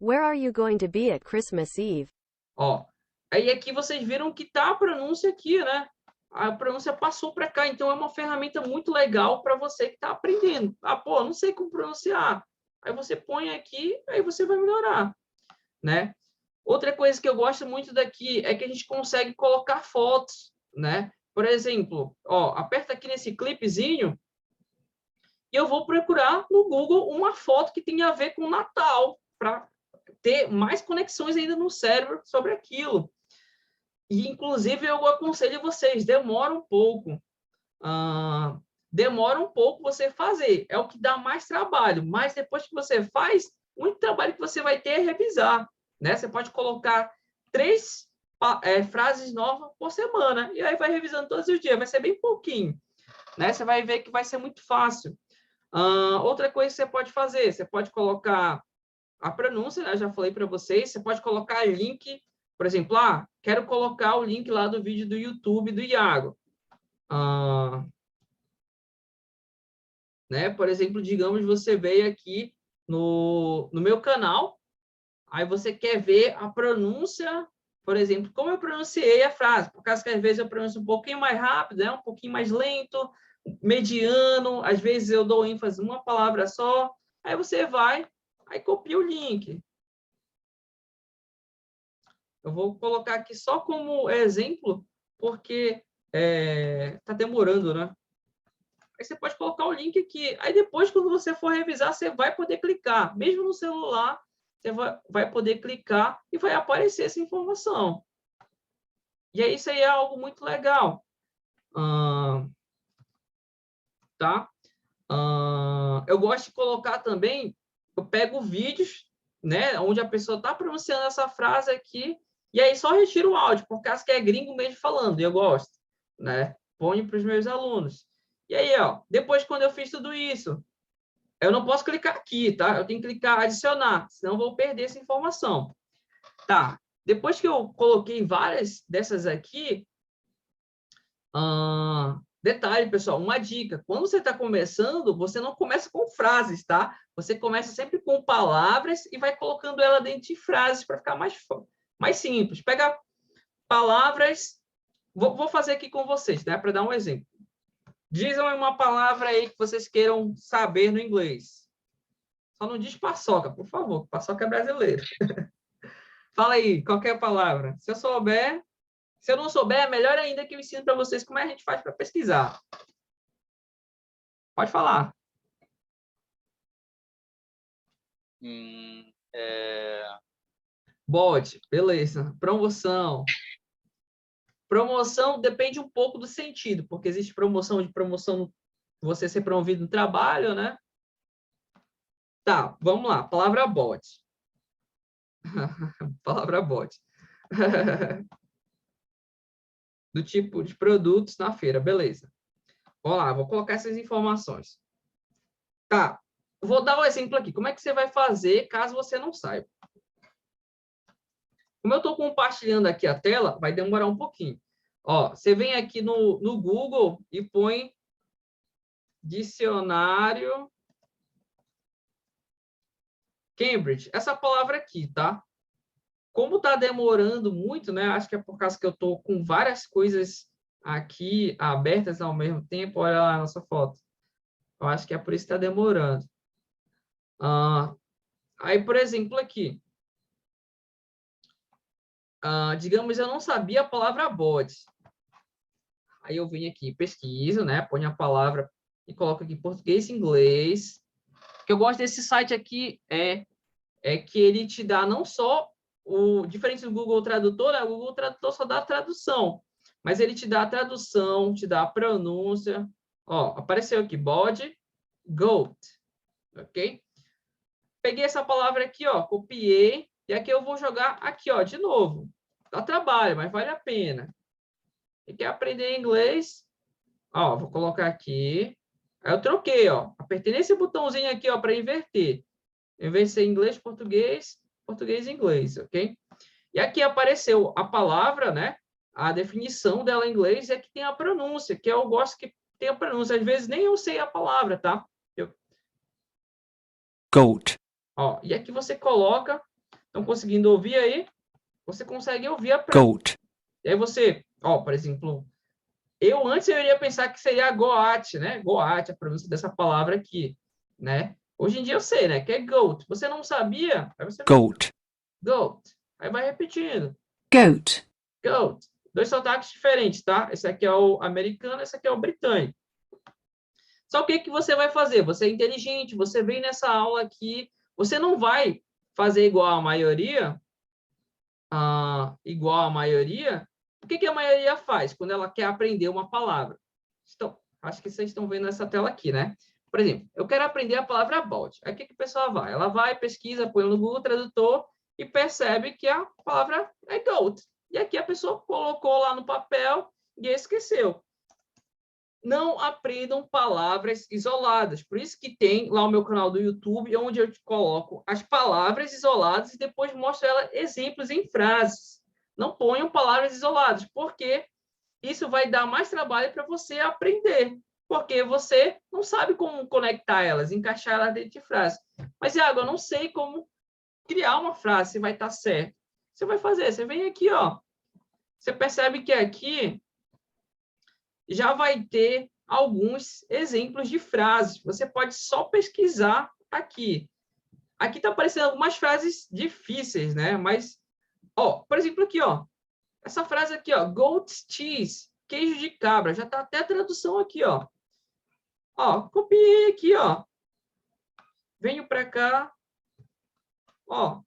S4: Where are you going to be at Christmas Eve?
S1: Ó, aí aqui vocês viram que tá a pronúncia aqui, né? A pronúncia passou para cá, então é uma ferramenta muito legal para você que está aprendendo. Pô, não sei como pronunciar. Aí você põe aqui, aí você vai melhorar, né? Outra coisa que eu gosto muito daqui é que a gente consegue colocar fotos, né? Por exemplo, ó, aperta aqui nesse clipezinho e eu vou procurar no Google uma foto que tenha a ver com Natal, para ter mais conexões ainda no cérebro sobre aquilo. E, inclusive, eu aconselho vocês, demora um pouco. Demora um pouco você fazer. É o que dá mais trabalho. Mas depois que você faz, o único trabalho que você vai ter é revisar. Né? Você pode colocar 3 frases novas por semana. E aí vai revisando todos os dias. Vai ser bem pouquinho. Né? Você vai ver que vai ser muito fácil. Outra coisa que você pode fazer, você pode colocar a pronúncia, né? Eu já falei para vocês, você pode colocar link, por exemplo, quero colocar o link lá do vídeo do YouTube do Iago. Né? Por exemplo, digamos, você veio aqui no meu canal, aí você quer ver a pronúncia, por exemplo, como eu pronunciei a frase, por causa que às vezes eu pronuncio um pouquinho mais rápido, né? Um pouquinho mais lento, mediano, às vezes eu dou ênfase em uma palavra só, aí você vai, aí copia o link. Eu vou colocar aqui só como exemplo, porque está demorando, né? Aí você pode colocar o link aqui. Aí depois, quando você for revisar, você vai poder clicar. Mesmo no celular, você vai poder clicar e vai aparecer essa informação. E aí, isso aí é algo muito legal. Tá? Eu gosto de colocar também, eu pego vídeos, né, onde a pessoa está pronunciando essa frase aqui, e aí só retiro o áudio, por causa que é gringo mesmo falando, e eu gosto, né? Ponho para os meus alunos. E aí, ó, depois quando eu fiz tudo isso, eu não posso clicar aqui, tá? Eu tenho que clicar adicionar, senão eu vou perder essa informação. Tá, depois que eu coloquei várias dessas aqui, detalhe, pessoal, uma dica. Quando você está começando, você não começa com frases, tá? Você começa sempre com palavras e vai colocando ela dentro de frases para ficar mais simples. Pega palavras... Vou fazer aqui com vocês, né? Para dar um exemplo. Dizem uma palavra aí que vocês queiram saber no inglês. Só não diz paçoca, por favor. Paçoca é brasileiro. Fala aí, qualquer palavra. Se eu souber... Se eu não souber, é melhor ainda que eu ensino para vocês como a gente faz para pesquisar. Pode falar. Bode, beleza. Promoção. Promoção depende um pouco do sentido, porque existe promoção você ser promovido no trabalho, né? Tá, vamos lá. Palavra bode. Palavra bode. Do tipo de produtos na feira, beleza. Vamos lá, vou colocar essas informações. Tá, vou dar um exemplo aqui. Como é que você vai fazer caso você não saiba? Como eu estou compartilhando aqui a tela, vai demorar um pouquinho. Ó, você vem aqui no Google e põe dicionário Cambridge. Essa palavra aqui, tá? Como está demorando muito, né? Acho que é por causa que eu estou com várias coisas aqui abertas ao mesmo tempo. Olha lá a nossa foto. Eu acho que é por isso que está demorando. Aí, por exemplo, aqui. Digamos, eu não sabia a palavra bode. Aí eu venho aqui, pesquiso, né? Ponho a palavra e coloco aqui português e inglês. O que eu gosto desse site aqui é que ele te dá não só diferente do Google Tradutor, né? O Google Tradutor só dá a tradução, mas ele te dá a tradução, te dá a pronúncia. Ó, apareceu aqui, bode, goat, ok? Peguei essa palavra aqui, ó, copiei, e aqui eu vou jogar aqui, ó, de novo. Dá trabalho, mas vale a pena. E quer aprender inglês? Ó, vou colocar aqui. Aí eu troquei, ó. Apertei nesse botãozinho aqui, ó, para inverter. Em vez de ser inglês, português, português, inglês, ok? E aqui apareceu a palavra, né? A definição dela em inglês é que tem a pronúncia, que eu gosto que tenha a pronúncia. Às vezes nem eu sei a palavra, tá?
S5: Goat,
S1: Ó, e aqui você coloca, estão conseguindo ouvir aí? Você consegue ouvir a pronúncia.
S5: goat,
S1: E aí você, ó, por exemplo, antes eu iria pensar que seria goat, né? Goat, a pronúncia dessa palavra aqui, né? Hoje em dia eu sei, né? Que é goat. Você não sabia? Aí você vai,
S5: goat,
S1: goat. Aí vai repetindo.
S5: goat,
S1: Goat. Dois sotaques diferentes, tá? Esse aqui é o americano, esse aqui é o britânico. Só que o que você vai fazer? Você é inteligente, você vem nessa aula aqui, você não vai fazer igual a maioria, O que a maioria faz quando ela quer aprender uma palavra? Então, acho que vocês estão vendo essa tela aqui, né? Por exemplo, eu quero aprender a palavra about. Aí o que a pessoa vai? Ela vai, pesquisa, põe no Google Tradutor e percebe que a palavra é goat. E aqui a pessoa colocou lá no papel e esqueceu. Não aprendam palavras isoladas. Por isso que tem lá o meu canal do YouTube, onde eu coloco as palavras isoladas e depois mostro exemplos em frases. Não ponham palavras isoladas, porque isso vai dar mais trabalho para você aprender, porque você não sabe como conectar elas, encaixar elas dentro de frase. Mas, Iago, eu não sei como criar uma frase, se vai estar certo. Você vai fazer, você vem aqui, ó. Você percebe que aqui já vai ter alguns exemplos de frases. Você pode só pesquisar aqui. Aqui está aparecendo algumas frases difíceis, né? Mas, ó, por exemplo, aqui, ó. Essa frase aqui, ó, goat cheese, queijo de cabra, já está até a tradução aqui, ó. Ó, copiei aqui, ó. Venho para cá. Ó,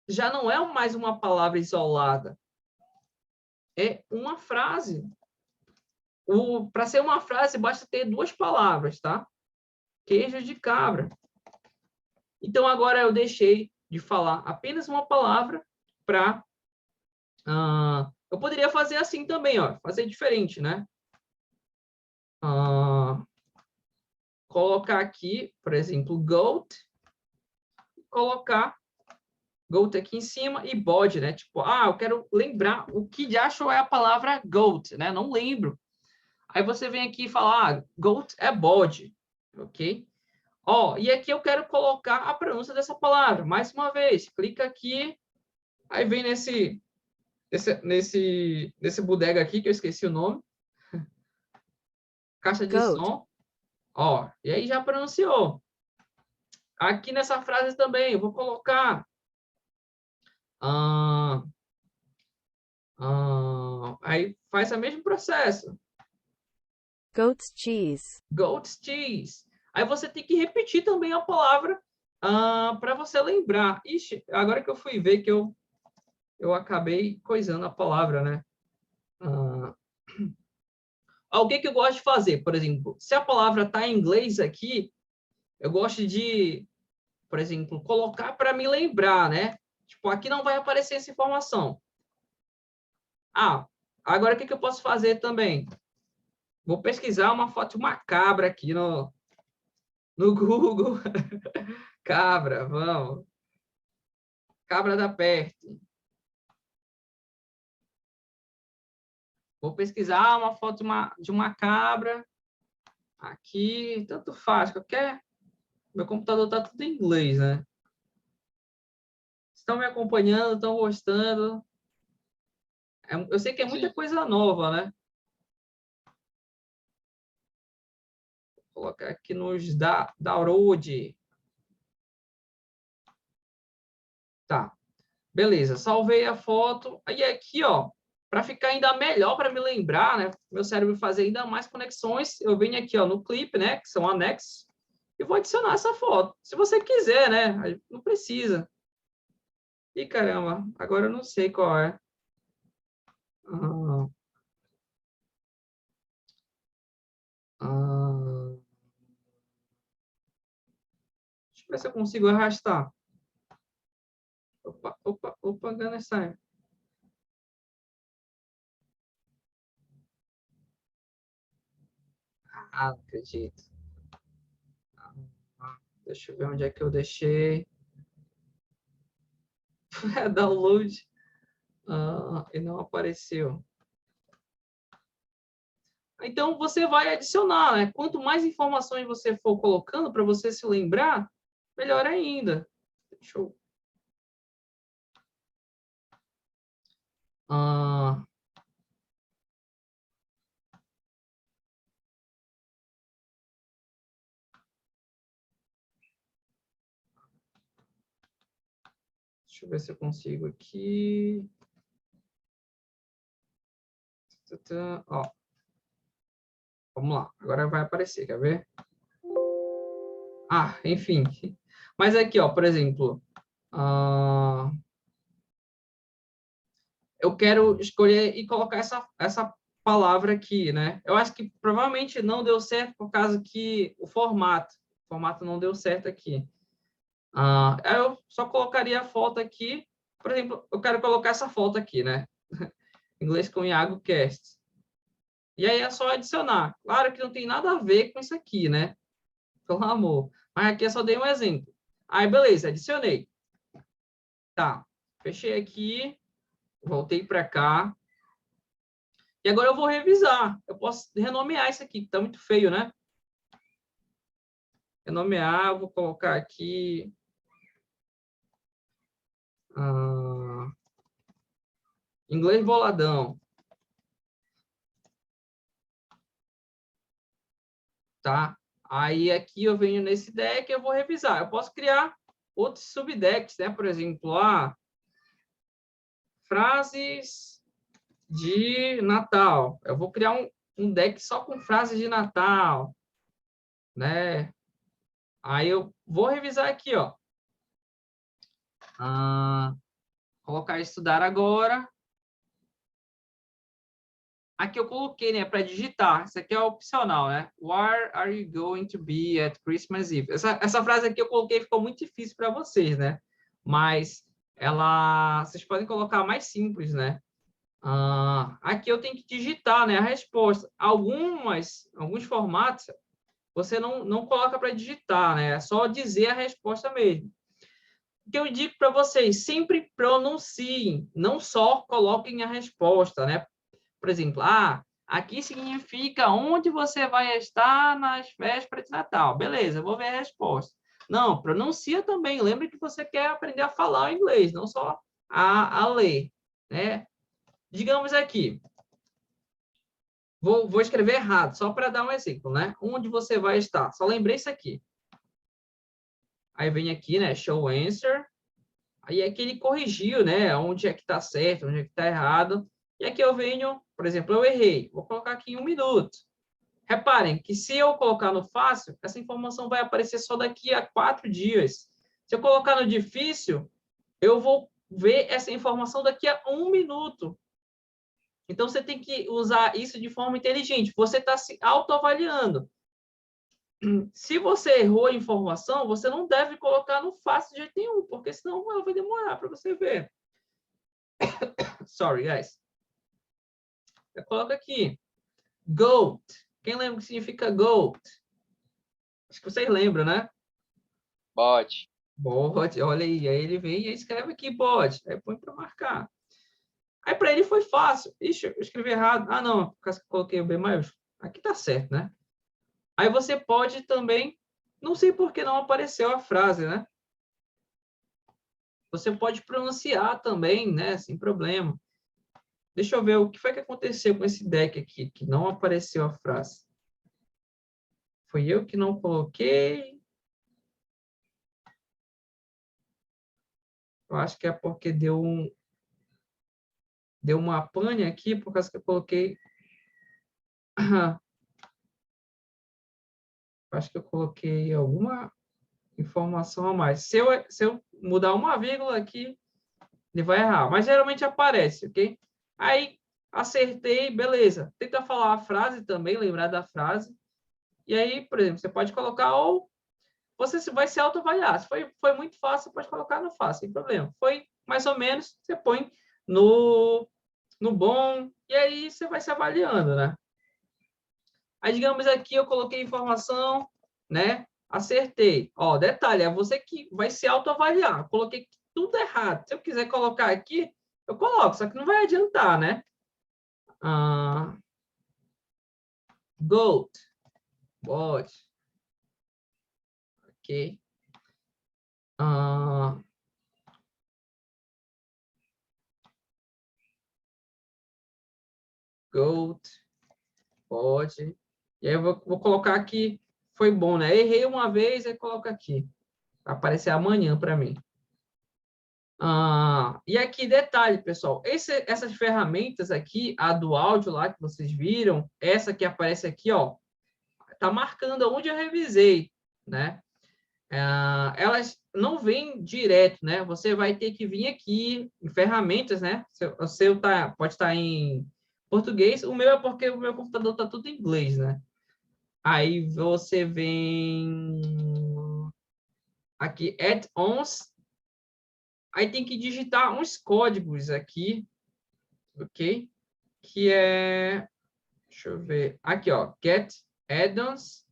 S1: já não é mais uma palavra isolada. É uma frase. Para ser uma frase, basta ter duas palavras, tá? Queijo de cabra. Então, agora eu deixei de falar apenas uma palavra para... eu poderia fazer assim também, ó. Fazer diferente, né? Colocar aqui, por exemplo, goat. Colocar goat aqui em cima e bode, né? Tipo, eu quero lembrar o que de acho é a palavra goat, né? Não lembro. Aí você vem aqui e fala, goat é bode, ok? Ó, e aqui eu quero colocar a pronúncia dessa palavra. Mais uma vez, clica aqui, aí vem nesse bodega aqui, que eu esqueci o nome. Caixa de
S4: Goat.
S1: som. Ó, e aí já pronunciou. Aqui nessa frase também, eu vou colocar... aí faz o mesmo processo.
S4: Goat's cheese.
S1: Goat's cheese. Aí você tem que repetir também a palavra Para você lembrar. Ixi, agora que eu fui ver que eu acabei coisando a palavra, né? O que eu gosto de fazer? Por exemplo, se a palavra está em inglês aqui, eu gosto de, por exemplo, colocar para me lembrar, né? Tipo, aqui não vai aparecer essa informação. Agora o que eu posso fazer também? Vou pesquisar uma foto de uma cabra aqui no Google. Cabra, vamos. Cabra da perto. Vou pesquisar uma foto de uma cabra. Aqui, tanto faz, qualquer... Meu computador está tudo em inglês, né? Estão me acompanhando, estão gostando. Eu sei que é muita
S2: Sim.
S1: coisa nova, né? Vou colocar aqui nos download. Tá. Beleza, salvei a foto. Aí aqui, ó, para ficar ainda melhor para me lembrar, né? Meu cérebro fazer ainda mais conexões, eu venho aqui, ó, no clipe, né? Que são anexos, e vou adicionar essa foto. Se você quiser, né? Aí não precisa. Ih, caramba, agora eu não sei qual é. Ah, ah, deixa eu ver se eu consigo arrastar. Opa, Gunnerstein. Não acredito. Deixa eu ver onde é que eu deixei. Download. E não apareceu. Então, você vai adicionar, né? Quanto mais informações você for colocando para você se lembrar, melhor ainda. Deixa eu... Deixa eu ver se eu consigo aqui. Ó. Vamos lá. Agora vai aparecer, quer ver? Enfim. Mas aqui, ó, por exemplo, eu quero escolher e colocar essa palavra aqui, né? Eu acho que provavelmente não deu certo por causa que o formato não deu certo aqui. Eu só colocaria a foto aqui. Por exemplo, eu quero colocar essa foto aqui, né? Inglês com Iago Cast. E aí é só adicionar. Claro que não tem nada a ver com isso aqui, né? Pelo amor. Mas aqui eu só dei um exemplo. Aí, beleza, adicionei. Tá. Fechei aqui. Voltei para cá. E agora eu vou revisar. Eu posso renomear isso aqui, que tá muito feio, né? Renomear, eu vou colocar aqui... inglês boladão. Tá? Aí aqui eu venho nesse deck, eu vou revisar. Eu posso criar outros subdecks, né? Por exemplo, frases de Natal. Eu vou criar um deck só com frases de Natal, né? Aí eu vou revisar aqui, ó. Colocar estudar agora. Aqui eu coloquei, né, para digitar. Isso aqui é opcional, né? Where are you going to be at Christmas Eve? Essa frase aqui eu coloquei, ficou muito difícil para vocês, né? Mas vocês podem colocar mais simples, né? Aqui eu tenho que digitar, né, a resposta. Alguns formatos você não coloca para digitar, né? É só dizer a resposta mesmo. O que eu digo para vocês, sempre pronunciem, não só coloquem a resposta, né? Por exemplo, aqui significa onde você vai estar nas vésperas de Natal. Beleza, eu vou ver a resposta. Não, pronuncia também. Lembre que você quer aprender a falar o inglês, não só a ler, né? Digamos aqui, vou escrever errado, só para dar um exemplo, né? Onde você vai estar? Só lembrei isso aqui. Aí vem aqui, né? Show answer. Aí aqui ele corrigiu, né? Onde é que está certo, onde é que está errado. E aqui eu venho, por exemplo, eu errei. Vou colocar aqui em 1 minuto. Reparem que se eu colocar no fácil, essa informação vai aparecer só daqui a 4 dias. Se eu colocar no difícil, eu vou ver essa informação daqui a 1 minuto. Então, você tem que usar isso de forma inteligente. Você está se autoavaliando. Se você errou a informação, você não deve colocar no fácil de jeito nenhum, porque senão ela vai demorar para você ver. Sorry, guys. Eu coloco aqui. Goat. Quem lembra o que significa goat? Acho que vocês lembram, né?
S2: Bode.
S1: Bode, olha aí. Aí ele vem e escreve aqui bode. Aí põe para marcar. Aí para ele foi fácil. Ixi, eu escrevi errado. Ah, não, por causa que eu coloquei o B maiúsculo. Aqui tá certo, né? Aí você pode também, não sei por que não apareceu a frase, né? Você pode pronunciar também, né? Sem problema. Deixa eu ver o que foi que aconteceu com esse deck aqui, que não apareceu a frase. Foi eu que não coloquei. Eu acho que é porque deu uma pane aqui, por causa que eu coloquei... Acho que eu coloquei alguma informação a mais. Se eu mudar uma vírgula aqui, ele vai errar. Mas geralmente aparece, ok? Aí, acertei, beleza. Tenta falar a frase também, lembrar da frase. E aí, por exemplo, você pode colocar ou você vai se autoavaliar. Se foi muito fácil, você pode colocar no fácil, sem problema. Foi mais ou menos, você põe no bom, e aí você vai se avaliando, né? Aí, digamos aqui, eu coloquei informação, né? Acertei. Ó, detalhe, é você que vai se autoavaliar. Eu coloquei tudo errado. Se eu quiser colocar aqui, eu coloco, só que não vai adiantar, né? Goat. Bode. Ok. Goat. Bode. E aí eu vou colocar aqui, foi bom, né? Errei uma vez, aí coloco aqui. Vai aparecer amanhã para mim. E aqui, detalhe, pessoal. Essas ferramentas aqui, a do áudio lá que vocês viram, essa que aparece aqui, ó, tá marcando onde eu revisei, né? Elas não vêm direto, né? Você vai ter que vir aqui em ferramentas, né? O seu pode estar em português, o meu é porque o meu computador tá tudo em inglês, né? Aí você vem aqui, add-ons, aí tem que digitar uns códigos aqui, ok? Que é, deixa eu ver, aqui, ó, get add-ons.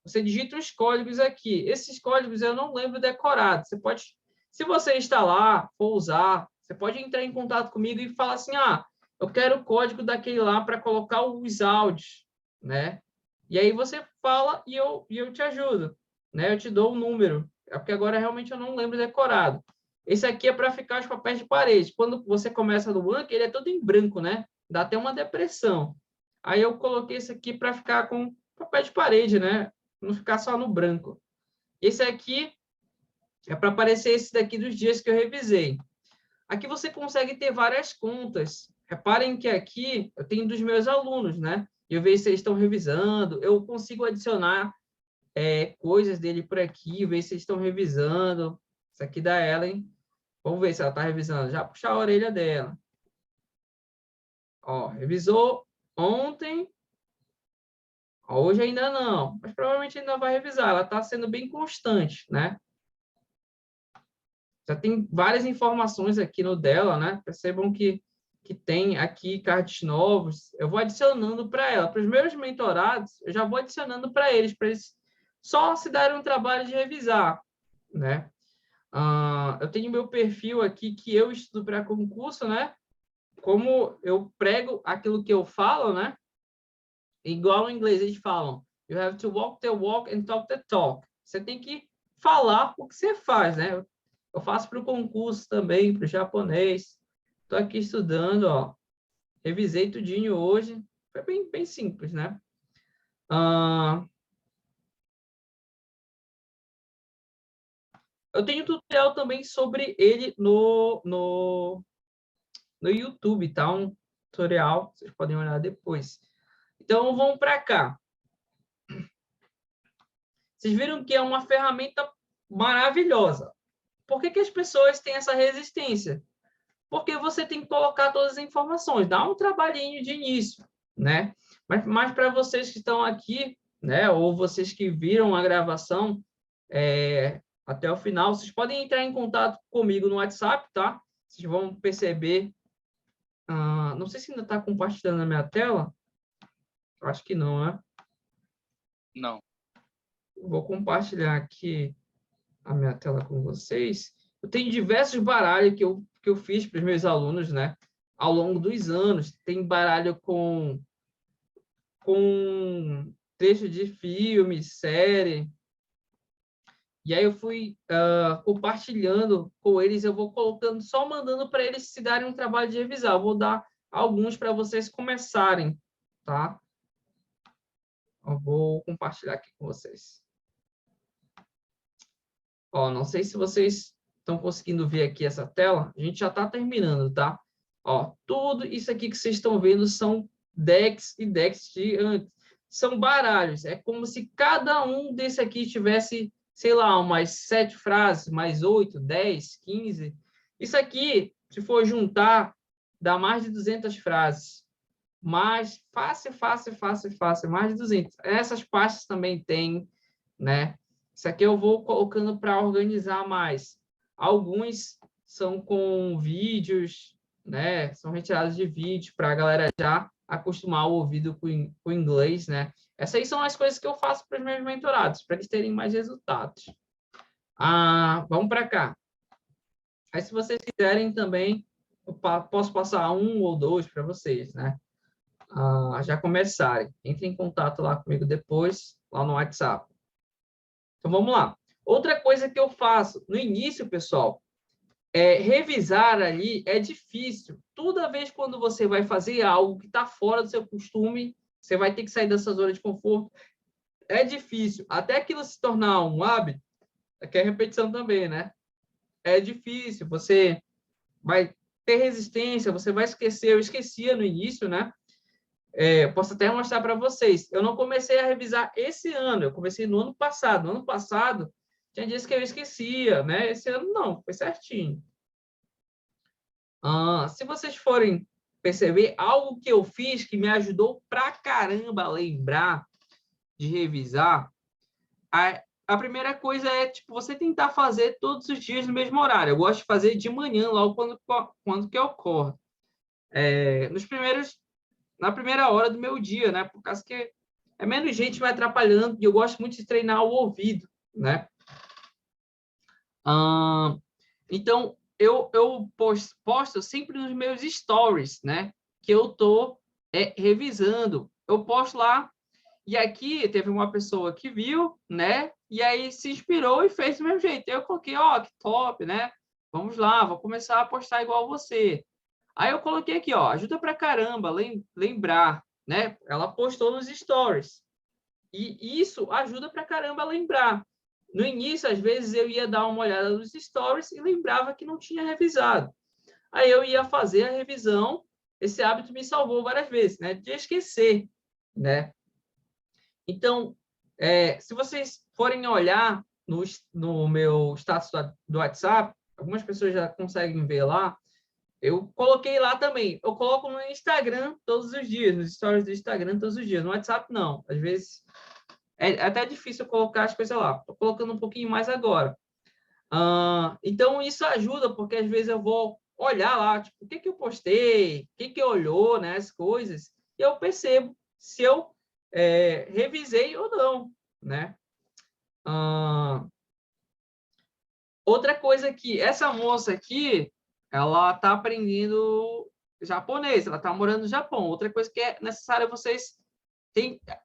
S1: Você digita os códigos aqui. Esses códigos eu não lembro decorado. Você pode, se você instalar, for usar, você pode entrar em contato comigo e falar assim, eu quero o código daquele lá para colocar os áudios, né? E aí você fala e eu te ajudo, né? Eu te dou o número. É porque agora realmente eu não lembro decorado. Esse aqui é para ficar os papéis de parede. Quando você começa no Anki, ele é todo em branco, né? Dá até uma depressão. Aí eu coloquei esse aqui para ficar com papel de parede, né? Não ficar só no branco. Esse aqui é para aparecer esse daqui dos dias que eu revisei. Aqui você consegue ter várias contas. Reparem que aqui eu tenho dos meus alunos, né? Eu vejo se eles estão revisando. Eu consigo adicionar coisas dele por aqui, ver se eles estão revisando. Isso aqui da Ellen. Vamos ver se ela está revisando. Já puxar a orelha dela. Ó, revisou ontem. Hoje ainda não, mas provavelmente ainda vai revisar. Ela está sendo bem constante, né? Já tem várias informações aqui no dela, né? Percebam que tem aqui cards novos. Eu vou adicionando para ela. Para os meus mentorados, eu já vou adicionando para eles só se darem um trabalho de revisar, né? Eu tenho meu perfil aqui que eu estudo para concurso, né? Como eu prego aquilo que eu falo, né? Igual em inglês eles falam, you have to walk the walk and talk the talk. Você tem que falar o que você faz, né? Eu faço para o concurso também, para o japonês. Estou aqui estudando, ó. Revisei tudinho hoje. Foi bem simples, né? Eu tenho tutorial também sobre ele no YouTube, tá? Um tutorial, vocês podem olhar depois. Então, vamos para cá. Vocês viram que é uma ferramenta maravilhosa. por que as pessoas têm essa resistência? Porque você tem que colocar todas as informações, dá um trabalhinho de início, né? Mas para vocês que estão aqui, né, ou vocês que viram a gravação até o final, vocês podem entrar em contato comigo no WhatsApp, tá? Vocês vão perceber. Não sei se ainda está compartilhando a minha tela. Acho que não, né?
S2: Não.
S1: Vou compartilhar aqui a minha tela com vocês. Eu tenho diversos baralhos que eu fiz para os meus alunos, né? Ao longo dos anos. Tem baralho com trecho de filme, série. E aí eu fui compartilhando com eles, eu vou colocando, só mandando para eles se darem um trabalho de revisar. Eu vou dar alguns para vocês começarem, tá? Eu vou compartilhar aqui com vocês. Ó, não sei se vocês estão conseguindo ver aqui essa tela. A gente já está terminando, tá? Ó, tudo isso aqui que vocês estão vendo são decks e decks de antes. São baralhos. É como se cada um desse aqui tivesse, sei lá, umas 7 frases, mais 8, 10, 15. Isso aqui, se for juntar, dá mais de 200 frases. Mas fácil, mais de 200. Essas pastas também tem, né? Isso aqui eu vou colocando para organizar mais. Alguns são com vídeos, né? São retirados de vídeo para a galera já acostumar o ouvido com o inglês, né? Essas aí são as coisas que eu faço para os meus mentorados, para eles terem mais resultados. Vamos para cá. Aí, se vocês quiserem também, eu posso passar um ou dois para vocês, né? Já começarem. Entre em contato lá comigo depois, lá no WhatsApp. Então, vamos lá. Outra coisa que eu faço no início, pessoal, revisar ali é difícil. Toda vez quando você vai fazer algo que está fora do seu costume, você vai ter que sair dessa zona de conforto. É difícil. Até aquilo se tornar um hábito, que é repetição também, né? É difícil. Você vai ter resistência, você vai esquecer. Eu esquecia no início, né? Posso até mostrar para vocês. Eu não comecei a revisar esse ano, eu comecei no ano passado. No ano passado, tinha dias que eu esquecia, né? Esse ano não, foi certinho. Se vocês forem perceber, algo que eu fiz que me ajudou pra caramba a lembrar de revisar, a primeira coisa é, tipo, você tentar fazer todos os dias no mesmo horário. Eu gosto de fazer de manhã, logo quando que eu acordo. Na primeira hora do meu dia, né? Por causa que é menos gente me atrapalhando e eu gosto muito de treinar o ouvido, né? Então, eu posto sempre nos meus stories, né? Que eu tô revisando. Eu posto lá e aqui teve uma pessoa que viu, né? E aí se inspirou e fez do mesmo jeito. Eu coloquei, ó, que top, né? Vamos lá, vou começar a postar igual você. Aí eu coloquei aqui, ó, ajuda pra caramba, lembrar, né? Ela postou nos stories. E isso ajuda pra caramba a lembrar. No início, às vezes, eu ia dar uma olhada nos stories e lembrava que não tinha revisado. Aí eu ia fazer a revisão, esse hábito me salvou várias vezes, né? De esquecer, né? Então, se vocês forem olhar no meu status do WhatsApp, algumas pessoas já conseguem ver lá, eu coloquei lá também. Eu coloco no Instagram todos os dias, nos stories do Instagram todos os dias. No WhatsApp, não. Às vezes, é até difícil colocar as coisas lá. Estou colocando um pouquinho mais agora. Então, isso ajuda, porque às vezes eu vou olhar lá, tipo, o que eu postei, o que olhou, né, as coisas, e eu percebo se eu revisei ou não, né? Outra coisa que essa moça aqui, ela está aprendendo japonês, ela está morando no Japão. Outra coisa que é necessária vocês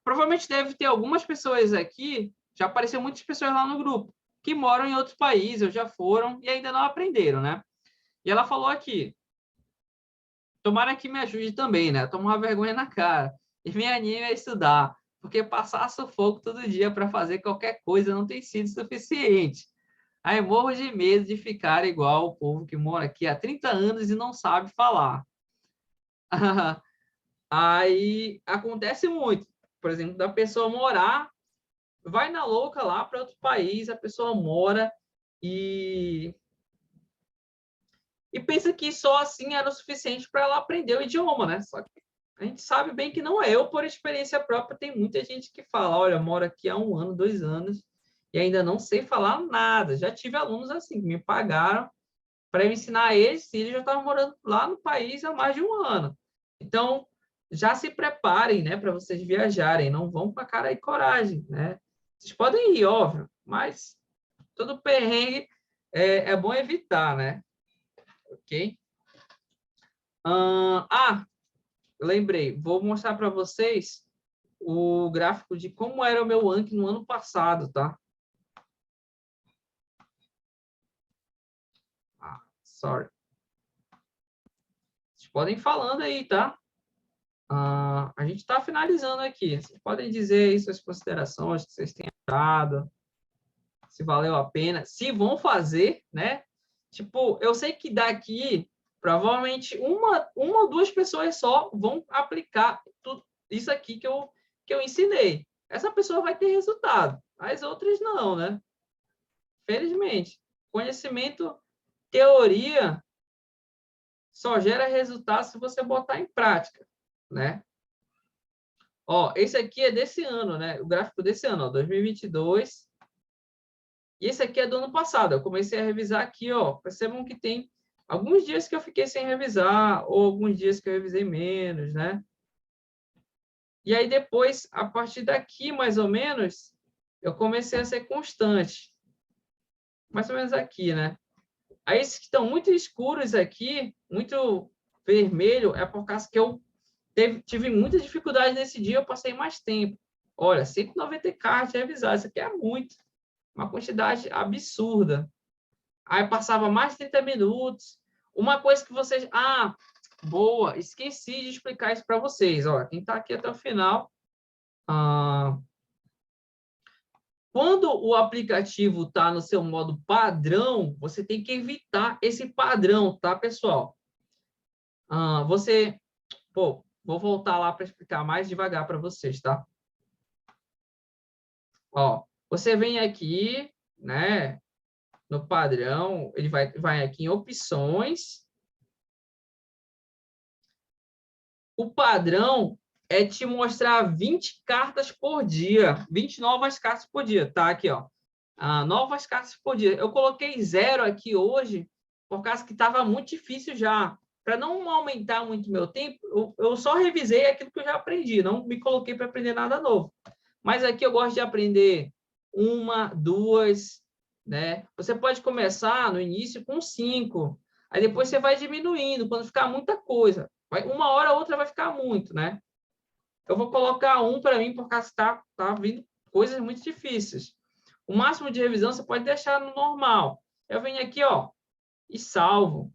S1: provavelmente deve ter algumas pessoas aqui, já apareceu muitas pessoas lá no grupo, que moram em outros países, ou já foram e ainda não aprenderam, né? E ela falou aqui, tomara que me ajude também, né? Tomar vergonha na cara e me anime a estudar, porque passar sufoco todo dia para fazer qualquer coisa não tem sido suficiente. Aí morro de medo de ficar igual o povo que mora aqui há 30 anos e não sabe falar. Aí acontece muito, por exemplo, da pessoa morar, vai na louca lá para outro país, a pessoa mora e e pensa que só assim era o suficiente para ela aprender o idioma, né? Só que a gente sabe bem que não é. Eu, por experiência própria, tem muita gente que fala, olha, eu moro aqui há 1 ano, 2 anos, e ainda não sei falar nada. Já tive alunos assim, que me pagaram para eu ensinar eles, e eles já estavam morando lá no país há mais de 1 ano. Então, já se preparem, né, para vocês viajarem, não vão com a cara e coragem, né? Vocês podem ir, óbvio, mas todo perrengue é bom evitar, né? Ok? Lembrei, vou mostrar para vocês o gráfico de como era o meu Anki no ano passado, tá? Sorry. Vocês podem ir falando aí, tá? A gente está finalizando aqui. Vocês podem dizer aí suas considerações, que vocês têm achado, se valeu a pena, se vão fazer, né? Tipo, eu sei que daqui, provavelmente, uma ou duas pessoas só vão aplicar tudo isso aqui que eu ensinei. Essa pessoa vai ter resultado, as outras não, né? Felizmente. Conhecimento, teoria, só gera resultado se você botar em prática, né? Ó, esse aqui é desse ano, né? O gráfico desse ano, ó, 2022. E esse aqui é do ano passado. Eu comecei a revisar aqui, ó. Percebam que tem alguns dias que eu fiquei sem revisar, ou alguns dias que eu revisei menos, né? E aí depois, a partir daqui, mais ou menos, eu comecei a ser constante. Mais ou menos aqui, né? Aí esses que estão muito escuros aqui, muito vermelho, é por causa que eu tive muita dificuldade nesse dia, eu passei mais tempo. Olha, 190 cartas de revisar, isso aqui é muito. Uma quantidade absurda. Aí passava mais de 30 minutos. Uma coisa que vocês... boa, esqueci de explicar isso para vocês. Ó, quem está aqui até o final... Quando o aplicativo está no seu modo padrão, você tem que evitar esse padrão, tá, pessoal? Vou voltar lá para explicar mais devagar para vocês, tá? Ó, você vem aqui, né, no padrão, ele vai aqui em opções. O padrão é te mostrar 20 cartas por dia, 20 novas cartas por dia, tá? Aqui, ó. Novas cartas por dia. Eu coloquei 0 aqui hoje, por causa que estava muito difícil já. Para não aumentar muito meu tempo, eu só revisei aquilo que eu já aprendi, não me coloquei para aprender nada novo. Mas aqui eu gosto de aprender 1, 2, né? Você pode começar no início com 5, aí depois você vai diminuindo, quando ficar muita coisa. Uma hora ou outra vai ficar muito, né? Eu vou colocar 1 para mim, por causa que tá vindo coisas muito difíceis. O máximo de revisão você pode deixar no normal. Eu venho aqui, ó, e salvo.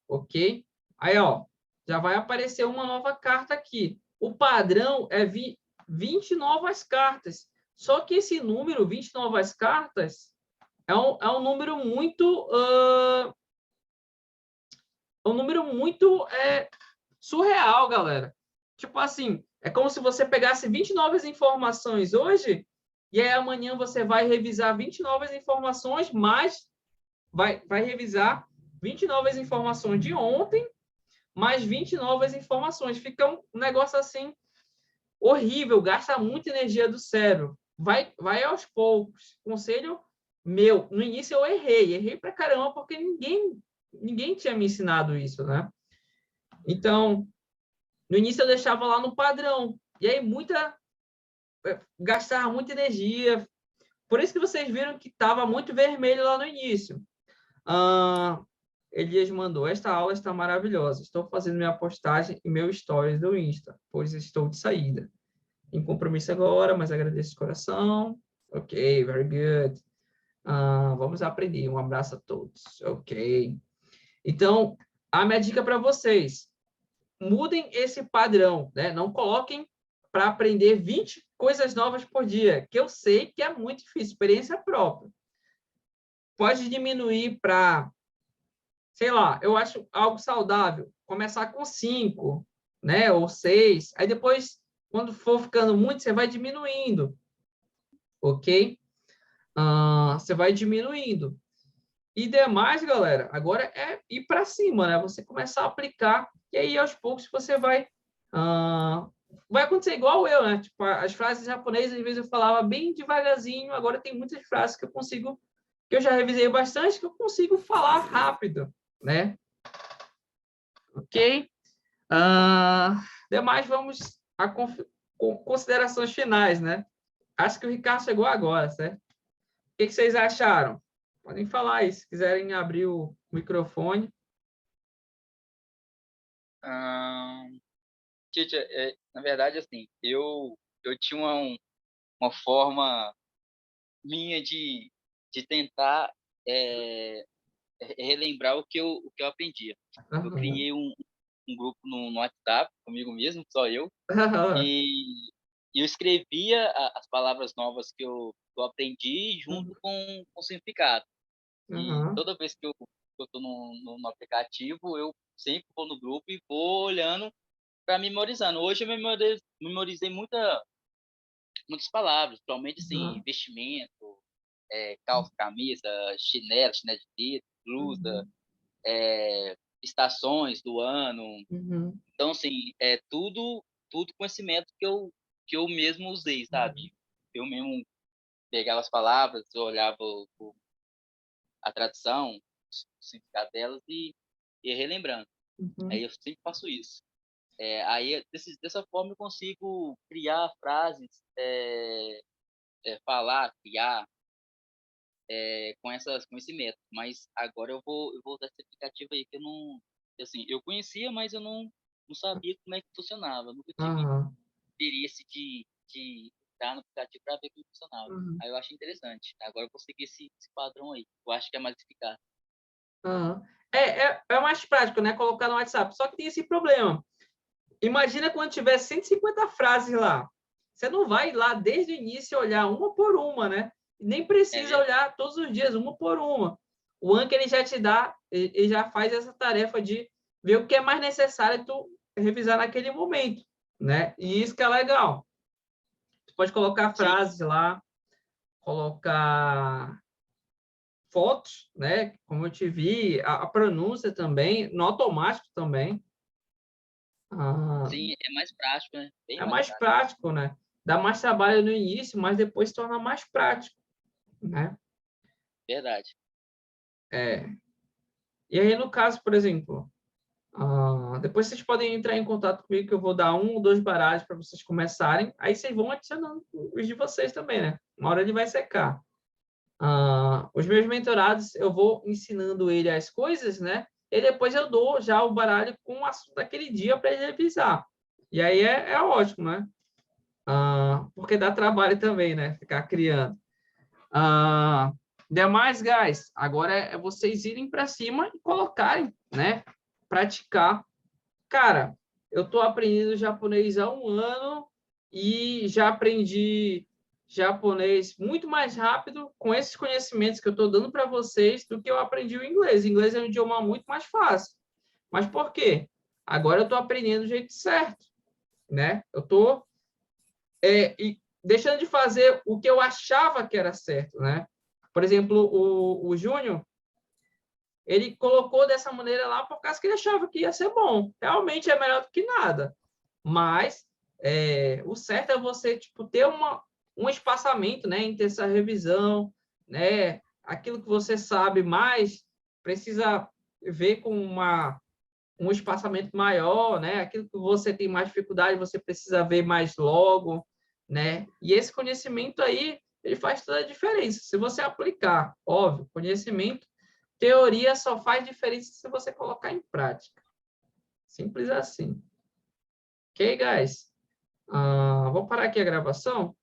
S1: Ok? Aí, ó, já vai aparecer uma nova carta aqui. O padrão é 20 novas cartas. Só que esse número, 20 novas cartas, é um número muito... um número muito surreal, galera. Tipo assim, é como se você pegasse 20 novas informações hoje e aí amanhã você vai revisar 20 novas informações, mas vai revisar 20 novas informações de ontem, mais 20 novas informações. Fica um negócio assim horrível, gasta muita energia do cérebro. Vai aos poucos. Conselho meu, no início eu errei pra caramba, porque ninguém tinha me ensinado isso, né? Então, no início eu deixava lá no padrão. E aí gastava muita energia. Por isso que vocês viram que estava muito vermelho lá no início. Elias mandou, esta aula está maravilhosa. Estou fazendo minha postagem e meu stories do Insta, pois estou de saída. Em compromisso agora, mas agradeço de coração. Ok, very good. Vamos aprender. Um abraço a todos. Ok. Então, a minha dica para vocês, mudem esse padrão, né? Não coloquem para aprender 20 coisas novas por dia, que eu sei que é muito difícil, experiência própria. Pode diminuir para, sei lá, eu acho algo saudável, começar com 5, né? Ou 6, aí depois, quando for ficando muito, você vai diminuindo, ok? Você vai diminuindo. E demais, galera, agora é ir para cima, né? Você começar a aplicar e aí aos poucos você vai acontecer igual eu, né? Tipo, as frases japonesas, às vezes eu falava bem devagarzinho, agora tem muitas frases que eu já revisei bastante, que eu consigo falar rápido, né? Ok? Demais, vamos a considerações finais, né? Acho que o Ricardo chegou agora, certo? O que vocês acharam? Podem falar aí, se quiserem abrir o microfone.
S2: Teacher, na verdade, assim, eu tinha uma forma minha de tentar relembrar o que eu aprendia. Eu criei um grupo no WhatsApp comigo mesmo, só eu, e eu escrevia as palavras novas que eu aprendi junto com o significado. E toda vez que eu estou no aplicativo, eu sempre vou no grupo e vou olhando para memorizando. Hoje eu memorizei muitas palavras, principalmente assim, vestimento, calça, camisa, chinelo de dedo, blusa, estações do ano. Então, assim, tudo conhecimento que eu mesmo usei, sabe? Eu mesmo pegava as palavras, eu olhava a tradução, o significado delas e ia relembrando. Aí eu sempre faço isso. Aí, dessa forma, eu consigo criar frases, falar, criar com esse método. Mas agora eu vou usar esse aplicativo aí que eu não... Assim, eu conhecia, mas eu não sabia como é que funcionava. Eu nunca tive interesse de entrar no aplicativo para ver como funcionava. Aí eu achei interessante. Agora eu vou seguir esse padrão aí. Eu acho que é mais eficaz.
S1: É mais prático, né? Colocar no WhatsApp. Só que tem esse problema. Imagina quando tiver 150 frases lá. Você não vai lá desde o início olhar uma por uma, né? Nem precisa olhar todos os dias, uma por uma. O Anki, ele já te dá, ele já faz essa tarefa de ver o que é mais necessário tu revisar naquele momento, né? E isso que é legal. Tu pode colocar frases lá, colocar fotos, né? Como eu te vi, a pronúncia também, no automático também.
S2: Sim, é mais prático, né? Bem
S1: É
S2: mais
S1: mais
S2: prático.
S1: prático, né? Dá mais trabalho no início, mas depois se torna mais prático, né?
S2: Verdade.
S1: E aí, no caso, por exemplo, depois vocês podem entrar em contato comigo, que eu vou dar 1 ou 2 baralhos para vocês começarem. Aí vocês vão adicionando os de vocês também, né? Uma hora ele vai secar. Os meus mentorados, eu vou ensinando ele as coisas, né? E depois eu dou já o baralho com o assunto daquele dia para ele revisar. E aí é ótimo, né? Porque dá trabalho também, né? Ficar criando. Demais, guys, agora é vocês irem para cima e colocarem, né? Praticar. Cara, eu estou aprendendo japonês há 1 ano e já aprendi japonês muito mais rápido com esses conhecimentos que eu estou dando para vocês do que eu aprendi o inglês. O inglês é um idioma muito mais fácil. Mas por quê? Agora eu estou aprendendo do jeito certo, né? Eu estou deixando de fazer o que eu achava que era certo, né? Por exemplo, o Júnior, ele colocou dessa maneira lá por causa que ele achava que ia ser bom. Realmente é melhor do que nada. Mas o certo é você tipo, ter um espaçamento, né, entre essa revisão, né? Aquilo que você sabe mais precisa ver com um espaçamento maior, né? Aquilo que você tem mais dificuldade, você precisa ver mais logo, né? E esse conhecimento aí, ele faz toda a diferença. Se você aplicar, óbvio, conhecimento, teoria só faz diferença se você colocar em prática. Simples assim. Ok, guys? Vou parar aqui a gravação.